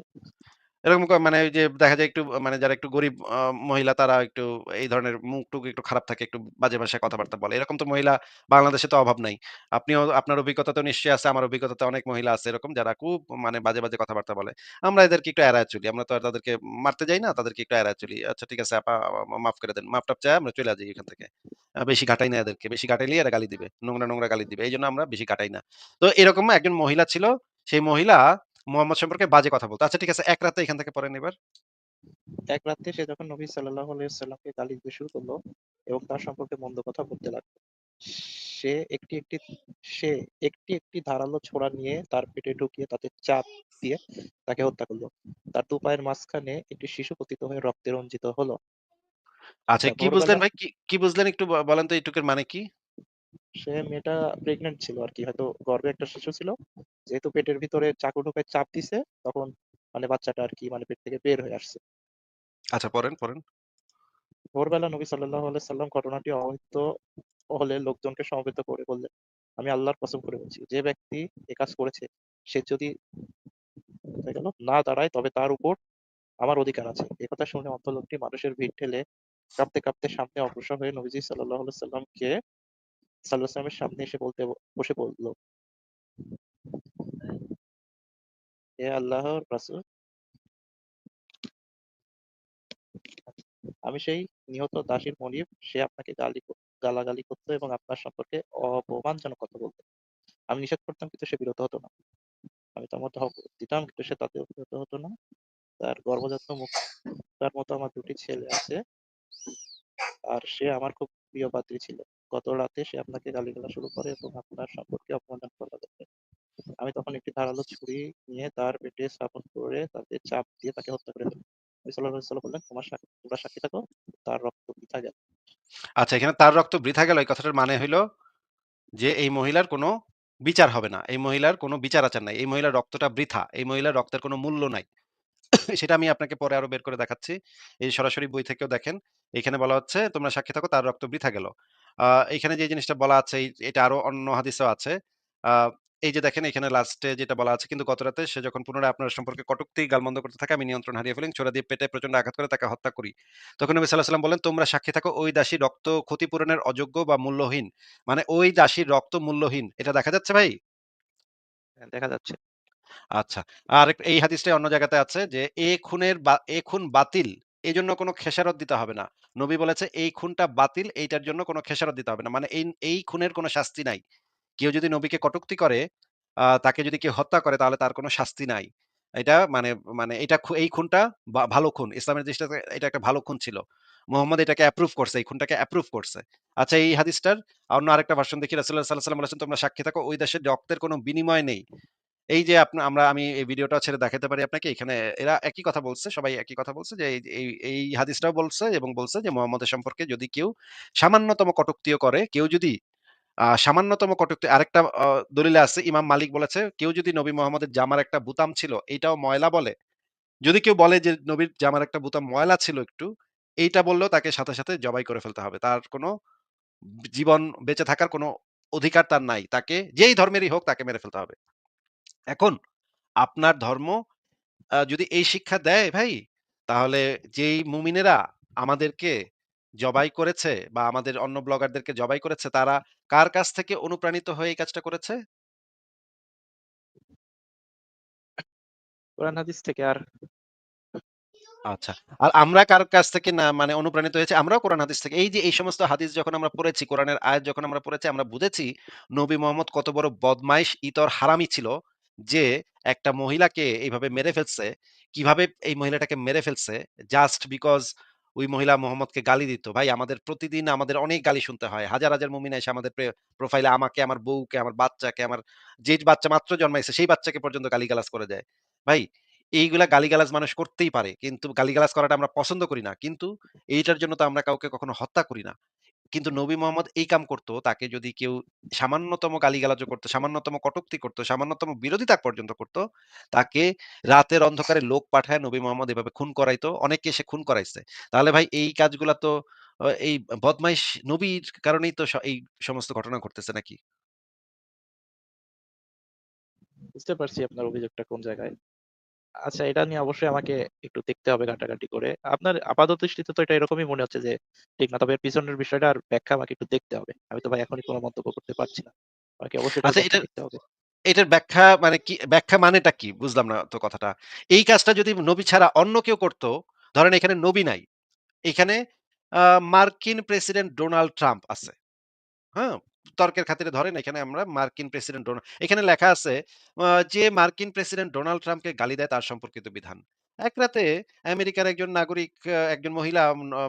এরকম মানে ওই যে দেখা যায় একটু মানে যারা একটু গরিব মহিলা তারা একটু এই ধরনের মুখ-টুক একটু খারাপ থাকে, একটু বাজে ভাষায় কথাবার্তা বলে। এরকম তো মহিলা বাংলাদেশে তো অভাব নাই। আপনিও আপনার অভিজ্ঞতা তো নিশ্চয়ই আছে, আমার অভিজ্ঞতাতে অনেক মহিলা আছে এরকম যারা খুব মানে বাজে, বাজে কথাবার্তা বলে। আমরা এদেরকে একটু এড়ায় চলি। আমরা তো আর তাদেরকে মারতে যাই না, তাদেরকে একটু এড়ায় চলি। আচ্ছা ঠিক আছে আপা মাফ করে দেন। মাফ-টাফ চাইয়া আমরা চইলা যাই এখান থেকে। বেশি ঘাটাই না এদেরকে। বেশি ঘাটাইলেই এরা গালি দিবে। নোংরা, নোংরা গালি দিবে। এইজন্য আমরা বেশি ঘাটাই না। তো এরকম একজন মহিলা ছিল। সেই মহিলা মোহাম্মদ সম্পর্কে বাজে কথা বলত। আচ্ছা ঠিক আছে এক রাতে এখান থেকে পড়েন এবার। এক রাতে সে যখন নবী সাল্লাল্লাহু আলাইহি সাল্লামকে গালি দিতে শুরু করলো এবং তার সম্পর্কে মন্দ কথা বলতে লাগলো, সে একটি একটি সে একটি একটি ধারালো ছোরা নিয়ে তার পেটে ঢুকিয়ে তাতে চাপ দিয়ে তাকে হত্যা করলো। তার দু পায়ের মাঝখানে একটি শিশু পতিত হয়ে রক্তে রঞ্জিত হলো। আচ্ছা আচ্ছা, কি বুঝলেন ভাই? কি বুঝলেন একটু বলেন তো এইটুকুর মানে কি? মেয়েটা প্রেগনেন্ট ছিল আর কি, হয়তো গর্ভে একটা শিশু ছিল। যেহেতু পেটের ভিতরে চাকু ঢোকায় চাপ দিছে, তখন মানে বাচ্চাটা আর কি মানে পেট থেকে বের হয়ে আসছে। আচ্ছা পড়েন, পড়েন। ভোরবেলা নবী সাল্লাল্লাহু আলাইহি সাল্লাম ঘটনাটি অবহিত হলে লোকজনকে সমবেত করে বললেন, আমি আল্লাহর কসম করে বলছি, যে ব্যক্তি এ কাজ করেছে সে যদি হয়ে গেল না দাঁড়ায় তবে তার উপর আমার অধিকার আছে। একথা শুনে অন্ধ লোকটি মানুষের ভিড় ঠেলে কাঁপতে কাঁপতে সামনে অগ্রসর হয়ে নবীজি সাল্লাল্লাহু আলাইহি সাল্লামের সামনে এসে বসে বলল, হে আল্লাহর রাসূল, আমি সেই নিহত দাসীর মনিব। সে আপনাকে গালাগালি করতো এবং আপনার সম্পর্কে অপমানজনক কথা বলতো। আমি নিষেধ করতাম কিন্তু সে বিরত হতো না। আমি তার মধ্যে হক দিতাম কিন্তু সে তাতেও বিরত হতো না। তার গর্ভজাত মুক্তার মতো আমার দুটি ছেলে আছে, আর সে আমার খুব প্রিয় পাত্রী ছিল। গত রাতে সে আপনাকে গালিগালাজ শুরু করে এবং আপনার সম্পর্কে অপমান করা লাগে। আমি তখন একটি ধারালো ছুরি নিয়ে তার পেটে স্থাপন করে তাতে চাপ দিয়ে তাকে হত্যা করে ফেলি। নবী সাল্লাল্লাহু আলাইহি ওয়াসাল্লাম বললেন, তোমরা সাক্ষী থাকো, তার রক্ত বৃথা গেল। আচ্ছা এখানে তার রক্ত বৃথা গেল এই কথাটার মানে হইলো যে এই মহিলার কোনো বিচার হবে না। এই মহিলার কোনো বিচার-আচার নাই। এই মহিলার রক্তটা বৃথা। এই মহিলার রক্তের কোনো মূল্য নাই। সেটা আমি আপনাকে পরে আরো বের করে দেখাচ্ছি। এই সরাসরি বই থেকেও দেখেন। এখানে বলা হচ্ছে, "তোমরা সাক্ষী থাকো তার রক্ত বৃথা গেল।" এখানে যে জিনিসটা বলা আছে এটা আরো অন্য হাদিসেও আছে। আ এই যে দেখেন এখানে লাস্টে যেটা বলা আছে, "কিন্তু গতরাতে সে যখন পুনরায় আপনার সম্পর্কে কটূক্তি গালমন্দ করতে থাকে, আমি নিয়ন্ত্রণ হারিয়ে ফেলি। ছোরা দিয়ে পেটে প্রচন্ড আঘাত করে তাকে হত্যা করি।" তখন নবী সাল্লাল্লাহু আলাইহি ওয়াসাল্লাম বললেন, "তোমরা সাক্ষী থাকো ওই দাসী রক্ত ক্ষতিপূরণের অযোগ্য বা মূল্যহীন।" মানে ওই দাসীর রক্ত মূল্যহীন। এটা দেখা যাচ্ছে ভাই? হ্যাঁ, দেখা যাচ্ছে। আচ্ছা। এই হাদিসটাই অন্য জায়গাতে আছে যে, এ খুন বাতিল। এজন্য কোন খেসারত দিতে হবে না। নবী বলেছে, "এই খুনটা বাতিল, এইটার জন্য কোন খেসারত দিতে হবে না।" মানে এই খুনের কোন শাস্তি নাই। কেউ যদি নবীকে কটূক্তি করে, তাকে যদি কেউ হত্যা করে তাহলে তার কোন শাস্তি নাই। এটা মানে মানে এটা এই খুনটা ভালো খুন। ইসলামের দৃষ্টিতে এটা একটা ভালো খুন ছিল। মুহাম্মদ এটাকে অ্যাপ্রুভ করছে। এই খুনটাকে অ্যাপ্রুভ করছে। আচ্ছা এই হাদিসটার অন্য আরেকটা ভার্সন দেখি রাসূলুল্লাহ সাল্লাল্লাহু আলাইহি ওয়াসাল্লাম বলেছেন, "তোমরা সাক্ষী থাকো ওই দেশের রক্তের কোন বিনিময় নেই।" এই যে আমি এই ভিডিওটা ছেড়ে দেখাতে পারি আপনাকে। এখানে এরা একই কথা বলছে, সবাই একই কথা বলছে যে এই হাদিসটাও বলছে এবং বলছে যে মুহাম্মদের সম্পর্কে যদি কেউ সামান্যতম কটূক্তিও করে, কেউ যদি সামান্যতম কটূক্তি আরেকটা দলিলে আছে ইমাম মালিক বলেছে, কেউ যদি নবী মুহাম্মদের জামার একটা বুতাম ছিল এইটাও ময়লা বলে, যদি কেউ বলে যে নবীর জামার একটা বুতাম ময়লা ছিল একটু, এইটা বললেও তাকে সাথে, সাথে জবাই করে ফেলতে হবে। তার কোনো জীবন বেঁচে থাকার কোনো অধিকার তার নাই। তাকে যেই ধর্মেরই হোক তাকে মেরে ফেলতে হবে। এখন আপনার ধর্ম যদি এই শিক্ষা দেয় ভাই, তাহলে যেই মুমিনেরা আমাদেরকে জবাই করেছে বা আমাদের অন্য ব্লগারদেরকে জবাই করেছে তারা কার কাছ থেকে অনুপ্রাণিত হয়ে এই কাজটা করেছে? কোরআন হাদিস থেকে। আর আচ্ছা। আর আমরা কার কাছ থেকে না মানে অনুপ্রাণিত হয়েছি? আমরাও কোরআন হাদিস থেকে। এই যে এই সমস্ত হাদিস যখন আমরা পড়েছি, কোরআনের আয়াত যখন আমরা পড়েছি, আমরা বুঝেছি নবী মোহাম্মদ কত বড় বদমাইশ, ইতর হারামি ছিল যে একটা মহিলাকে এইভাবে মেরে ফেলছে। কিভাবে এই মহিলাটাকে মেরে ফেলছে জাস্ট বিকজ ওই মহিলা মোহাম্মদকে গালি দিত। ভাই আমাদের প্রতিদিন আমাদের অনেক গালি শুনতে হয়। হাজার, হাজার মুমিন এসে আমাদের প্রোফাইলে আমাকে, আমার বউকে, আমার বাচ্চাকে, আমার যে বাচ্চা মাত্র জন্মাইছে সেই বাচ্চাকে পর্যন্ত গালিগালাজ করে যায়। ভাই এইগুলা গালিগালাজ মানুষ করতেই পারে। কিন্তু গালিগালাজ করাটা আমরা পছন্দ করি না। কিন্তু এইটার জন্য তো আমরা কাউকে কখনো হত্যা করি না। কিন্তু নবী মোহাম্মদ এই কাম করত, তাকে যদি কেউ সামান্যতম গালিগালাজও করত, সামান্যতম কটূক্তি করত, সামান্যতম বিরোধিতা পর্যন্ত করত, তাকে রাতের অন্ধকারে লোক পাঠায় নবী মোহাম্মদ এভাবে খুন করাইতো। অনেককে সে খুন করাইছে। তাহলে ভাই এই কাজগুলা তো এই বদমাইশ নবীর কারণেই তো এই সমস্ত ঘটনা ঘটতেছে নাকি? বুঝতে পারছি আপনার অভিযোগটা কোন জায়গায়। আচ্ছা, এটা নিয়ে অবশ্যই আমাকে একটু দেখতে হবে ঘাটাঘাটি করে। আপনার আপাত দৃষ্টিতে তো এটা এরকমই মনে হচ্ছে যে ঠিক না, তবে এর পিছনের বিষয়টা আর ব্যাখ্যা আমাকে একটু দেখতে হবে। আমি তো ভাই এখনই কোনো মন্তব্য করতে পারছি না। আমাকে অবশ্যই এটার আচ্ছা ব্যাখ্যা দেখতে হবে। এটার ব্যাখ্যা মানে কি? ব্যাখ্যা মানেটা কি? বুঝলাম না তো কথাটা। এই কাজটা যদি নবী ছাড়া অন্য কেউ করত, ধরেন এখানে নবী নাই। এখানে আ মার্কিন প্রেসিডেন্ট ডোনাল্ড ট্রাম্প আছে। হ্যাঁ? তর্কের খাতিরে ধরেন এখানে আমরা মার্কিন প্রেসিডেন্ট এখানে লেখা আছে আ যে মার্কিন প্রেসিডেন্ট ডোনাল্ড ট্রাম্পকে গালি দেয় তার সম্পর্কিত বিধান। এক রাতে আমেরিকার একজন নাগরিক একজন মহিলা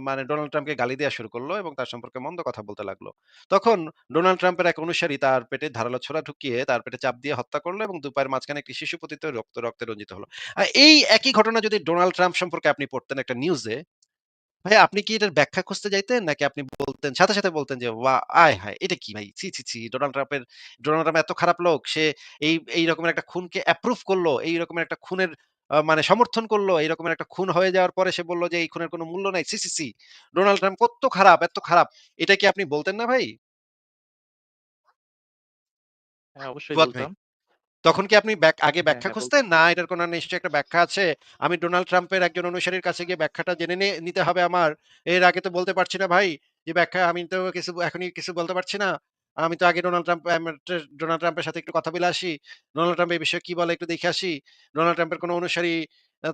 মানে ডোনাল্ড ট্রাম্পকে গালি দেয়া শুরু করলো এবং তার সম্পর্কে মন্দ কথা বলতে লাগলো। তখন ডোনাল্ড ট্রাম্পের এক অনুসারী তার পেটে ধারালো ছোরা ঢুকিয়ে তার পেটে চাপ দিয়ে হত্যা করলো এবং দুপায়ের মাঝখানে একটি শিশু পতিত রক্তে রঞ্জিত হলো। এই একই ঘটনা যদি ডোনাল্ড ট্রাম্প সম্পর্কে আপনি পড়তেন একটা নিউজে, ভাই আপনি কি এটার ব্যাখ্যা খুঁজতে যাইতেন? নাকি আপনি বলতেন সাথে, সাথে বলতেন যে, আয় হায়! এটা কি ভাই? ছি, ছি, ছি! ডোনাল্ড ট্রাম্প এত খারাপ লোক। সে এই রকমের একটা খুনকে অ্যাপ্রুভ করলো। এই রকমের একটা খুনের মানে সমর্থন করলো। এই রকমের একটা খুন হয়ে যাওয়ার পরে সে বলল যে, এই খুনের কোনো মূল্য নাই। ছি, ছি, ছি! ডোনাল্ড ট্রাম্প কত্ত খারাপ, এত্ত খারাপ। এটা কি আপনি বলতেন না ভাই? হ্যাঁ, অবশ্যই ফুয়াদ ভাই? বলতাম। তখন কি আপনি আগে হ্যাঁ, ব্যাখ্যা হ্যাঁ খুঁজতেন? বলতাম। না এটার কোনো নিশ্চয়ই একটা ব্যাখ্যা আছে। আমি ডোনাল্ড ট্রাম্পের একজন অনুসারীর কাছে গিয়ে ব্যাখ্যাটা জেনে নিতে হবে আমার। এর আগে তো বলতে পারছি না ভাই। যে ব্যাখ্যা আমি তো এখনই কিছু বলতে পারছি না। আমি তো আগে ডোনাল্ড ট্রাম্পের সাথে একটু কথা বলে আসি। ডোনাল্ড ট্রাম্প এই বিষয়ে কি বলে একটু দেখে আসি। ডোনাল্ড ট্রাম্পের কোনো অনুসারী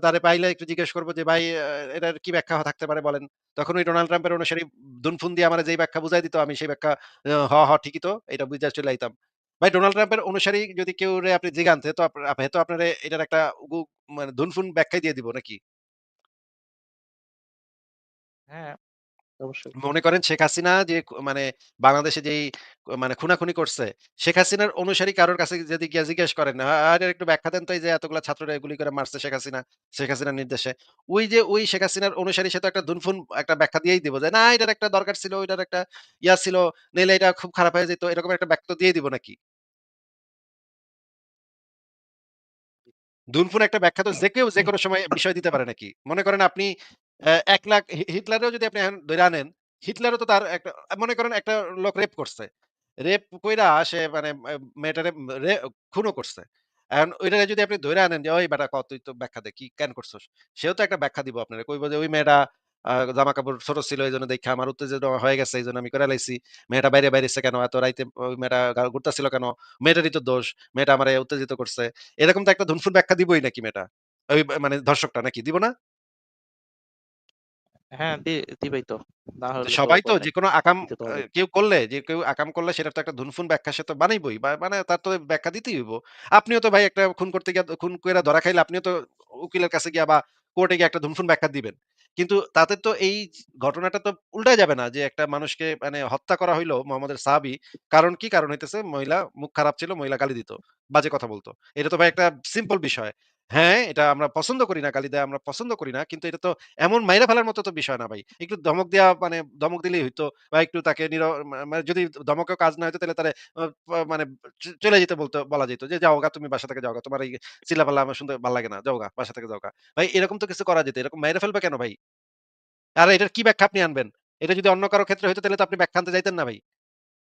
তারে পাইলে একটু জিজ্ঞেস করব যে ভাই এটার কি ব্যাখ্যা থাকতে পারে বলেন। তখন ওই ডোনাল্ড ট্রাম্পের অনুসারী দুনফুন দিয়ে আমারে যেই ব্যাখ্যা বুঝায় দিত আমি সেই ব্যাখ্যা ঠিকই তো এটা বুঝা চলে আইতাম। ভাই ডোনাল্ড ট্রাম্পের অনুসারী যদি কেউ আপনি জিগান সে তো হে তো আপনারে এটার একটা মানে ধুনফুন ব্যাখ্যাই দিয়ে দিব নাকি? হ্যাঁ, অবশ্যই। মনে করেন শেখ হাসিনা যে মানে বাংলাদেশে যেই মানে খুনাখুনি করছে, শেখ হাসিনার অনুসারী কারোর কাছে যদি গিয়া জিজ্ঞেস করেন, এটার একটু ব্যাখ্যা দেন তো এই যে এতগুলা ছাত্ররা গুলি করে মারছে শেখ হাসিনার নির্দেশে।" ওই শেখ হাসিনার অনুসারী সে তো একটা দুনফুন একটা ব্যাখ্যা দিয়েই দিব যে, "না এটার একটা দরকার ছিল, ওইটার একটা ইয়া ছিল, নইলে এটা খুব খারাপ হয়ে যেত।" এরকম একটা ব্যাখ্যা তো দিয়ে দিব নাকি? দুনফুন একটা ব্যাখ্যা তো যে কেউ যেকোনো সময় বিষয় দিতে পারে নাকি? মনে করেন আপনি ১,০০,০০০ হিটলারেও যদি আপনি এখন ধইরা আনেন, হিটলারও তো তার একটা মনে করেন একটা লোক রেপ করছে। রেপ কইরা সে মানে মেয়েটারে রে খুনও করছে। এখন ওইটারে যদি আপনি ধইরা আনেন যে, "ওই বেটা তুই তো ব্যাখ্যা দে, কি কেন করছস?" সেও তো একটা ব্যাখ্যা দিব আপনারে। কইব যে, "ওই মেয়েটা জামা-কাপড় ছোট ছিল এজন্য দেইখা আমার উত্তেজিত হয়ে গেছে। এজন্য আমি কইরা লাইছি। মেয়েটা বাইরে বাইরেছে কেন? এত রাইতে ওই মেয়েটা ঘুরতাছিল কেন? মেয়েটারই তো দোষ। মেয়েটা আমারে উত্তেজিত করছে।" এরকম তো একটা ধুনফুন ব্যাখ্যা দিবই নাকি মেয়েটা? ওই মানে ধর্ষকটা নাকি দিব না? হ্যাঁ, দিবেই তো। না তো হলে তো সবাই তো উপায় নাই। যেকোনো আকাম দিতে তো হবেই। কেউ আকাম করলে সেটার তো একটা ধুনফুন ব্যাখ্যা সে তো বানাইবই। মানে তার তো ব্যাখ্যা দিতেই হইব। আপনিও তো ভাই একটা খুন করতে গিয়া খুন কইরা ধরা খাইলে আপনিও তো উকিলের কাছে গিয়া বা কোর্টে গিয়ে একটা ধুনফুন ব্যাখ্যা দিবেন। কিন্তু তাতে তো এই ঘটনাটা তো উল্টায় যাবে না যে একটা মানুষকে মানে হত্যা করা হইলো মোহাম্মদের সাহাবী। কারণ কি? কারণ হইতেছে মহিলা মুখ খারাপ ছিল, মহিলা গালি দিত। বাজে কথা বলত। এটা তো ভাই একটা সিম্পল বিষয়। হ্যাঁ, এটা আমরা পছন্দ করি না, গালি দেয়া আমরা পছন্দ করি না। কিন্তু এটা তো এমন মাইরা ফেলার মতো তো বিষয় না ভাই। একটু ধমক দেয়া মানে ধমক দিলেই হইতো বা একটু তাকে মানে যদি ধমকেও কাজ না হইতো তাহলে তারে আ মানে চলে যেতে বলা যেত যে, "যাওগা তুমি বাসা থেকে যাওগা। তোমার এই চিল্লাপাল্লা আমার শুনতে ভাল লাগে না। যাওগা, বাসা থেকে যাওগা।" ভাই এরকম তো কিছু করা যেত। এরকম মাইরা ফেলবে কেন ভাই? আর এটার কি ব্যাখ্যা আপনি আনবেন? এটা যদি অন্য কারো ক্ষেত্রে হইতো তাহলে তো আপনি ব্যাখ্যা আনতে যাইতেন না ভাই।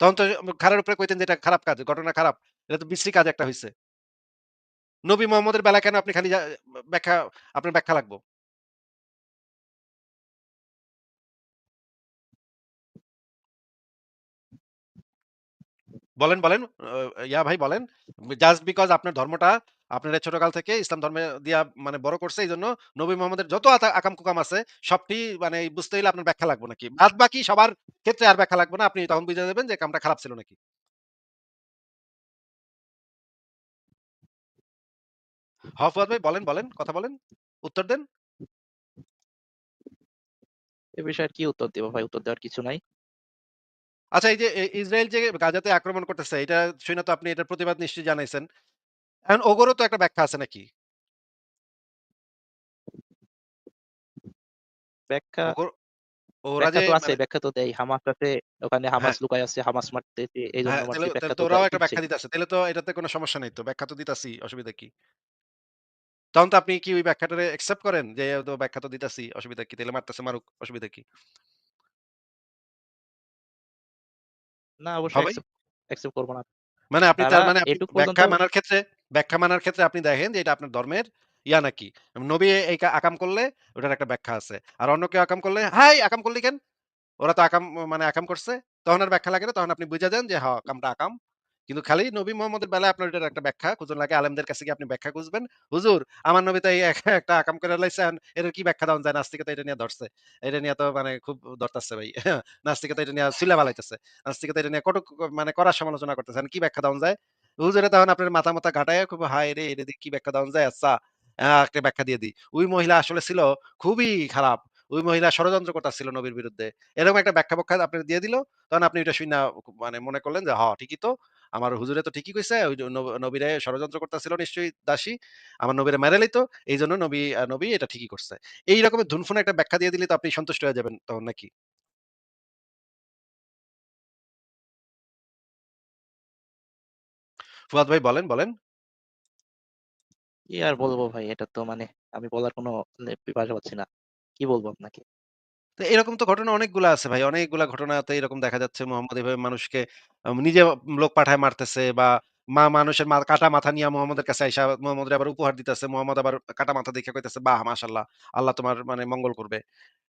তখন তো ঘাড়ের উপরে কইতেন যে, "এটা খারাপ কাজ, ঘটনা খারাপ। এটা তো বিশ্রী কাজ একটা হইছে।" নবী মোহাম্মদের বেলায় কেন আপনি খালি আপনার ব্যাখ্যা লাগবো? বলেন, বলেন। ভাই বলেন। জাস্ট বিকজ আপনার ধর্মটা আপনারা ছোটকাল থেকে ইসলাম ধর্মে দিয়া মানে বড় করছে এইজন্য নবী মোহাম্মদের যত আকাম-কুকাম আছে সবটি মানে বুঝতে হইলে আপনার ব্যাখ্যা লাগবে নাকি? বাদবাকি সবার ক্ষেত্রে আর ব্যাখ্যা লাগবে না। আপনি তখন বুঝে যাবেন যে কামটা খারাপ ছিল নাকি। ফুয়াদ ভাই বলেন, বলেন। কথা বলেন। উত্তর দেন। এ বিষয়ে আর কি উত্তর দিব ভাই? উত্তর দেওয়ার কিছু নাই। আচ্ছা এই যে ইসরায়েল যে গাজাতে আক্রমণ করতেছে এটা শুইনা তো আপনি এটার প্রতিবাদ নিশ্চয়ই জানাইছেন। এখন ওগরও তো একটা ব্যাখ্যা আছে নাকি? ব্যাখ্যা ওগর ওরা ব্যাখ্যা যে তো আছে, মানে ব্যাখ্যা তো দেয়। হামাস আছে, ওখানে হামাস হ্যাঁ, লুকায় আছে, হামাস মারতেছে। এইজন্য হ্যাঁ, তাহলে মারছি, তাহলে ব্যাখ্যা তো তো ওরাও একটা ব্যাখ্যা দিচ্ছেই। দিতেছে। তাহলে তো এটাতে কোনো সমস্যা নেই তো। ব্যাখ্যা তো দিতাছি, অসুবিধা কি? তখন তো আপনি কি ওই ব্যাখ্যাটারে অ্যাকসেপ্ট করেন? যে তো ব্যাখ্যা তো দিতাছি, অসুবিধা কি? তাইলে মারতেছে মারুক, অসুবিধা কি? না, অবশ্যই হবেই? অ্যাকসেপ্ট করব না। মানে আপনি তারা তার মানে আপনি এটুক পর্যন্ত ব্যাখ্যা মানার ক্ষেত্রে আপনি দেখেন যে এটা আপনার ধর্মের নাকি? নবী এই আকাম করলে ওটার একটা ব্যাখ্যা আছে। আর অন্য কেউ আকাম করলে, "হাই! আকাম করলি কেন?" ওরা তো মানে আকাম করছে। তখন আর ব্যাখ্যা লাগে না। তখন আপনি বুঝা যান যে কামটা আকাম। কিন্তু খালি নবী মোহাম্মদের বেলায় আপনার এটার একটা ব্যাখ্যা খুঁজুন লাগে। আলেমদের কাছে গিয়ে আপনি ব্যাখ্যা খুঁজবেন। "হুজুর, আমার নবী তো এই একটা আকাম করে লাইছে। এখন এটার কি ব্যাখ্যা দেওয়া যায়? নাস্তিকে তো এটা নিয়ে ধরছে। এটা নিয়ে তো মানে খুব ধরতাছে ভাই। নাস্তিকে তো এটা নিয়ে চিল্লা ফালাইতেছে। নাস্তিকে তো এটা নিয়ে কটূক মানে কড়া সমালোচনা করতেছে। এখন কি ব্যাখ্যা দেওয়া যায়?" হুজুরে তখন আপনার মাথা ঘাটাইয়া খুব হায় রে! এটা দিয়ে কি ব্যাখ্যা দেওয়া যায়? আচ্ছা, একটা ব্যাখ্যা দিয়ে দিই। ওই মহিলা আসলে ছিল খুবই খারাপ। ওই মহিলা ষড়যন্ত্র করতাছিল নবীর বিরুদ্ধে। এরকম একটা ব্যাখ্যা আপনাকে দিয়ে দিল। তখন আপনি ওইটা শুইনা মানে মনে করলেন যে, ঠিকই তো। আমার হুজুরে তো ঠিকই কইছে। ওই যে নবীরে ষড়যন্ত্র করতেছিল নিশ্চয়ই দাসী। আমার নবীরে মাইরা লাইতো। এইজন্য নবী এটা ঠিকই করছে। এই রকমের ধুনফুনে একটা ব্যাখ্যা দিয়ে দিলে তো আপনি সন্তুষ্ট হয়ে যাবেন তখন নাকি? ফুয়াদ ভাই বলেন, বলেন। কি আর বলবো ভাই? এটা তো মানে আমি বলার কোনো ভাষা পাচ্ছি না। কি বলবো আপনাকে? তো এরকম তো ঘটনা অনেকগুলা আছে ভাই। অনেকগুলা ঘটনাতে এরকম দেখা যাচ্ছে মোহাম্মদ এভাবে মানুষকে নিজে লোক পাঠায় মারতেছে বা মানুষের কাটা মাথা নিয়া মোহাম্মদের কাছে আইসা মোহাম্মদের আবার উপহার দিতেছে। মোহাম্মদ আবার কাটা মাথা দেখে কইতেছে, "বাহ! মাশাআল্লাহ। আল্লাহ তোমার মানে মঙ্গল করবে।"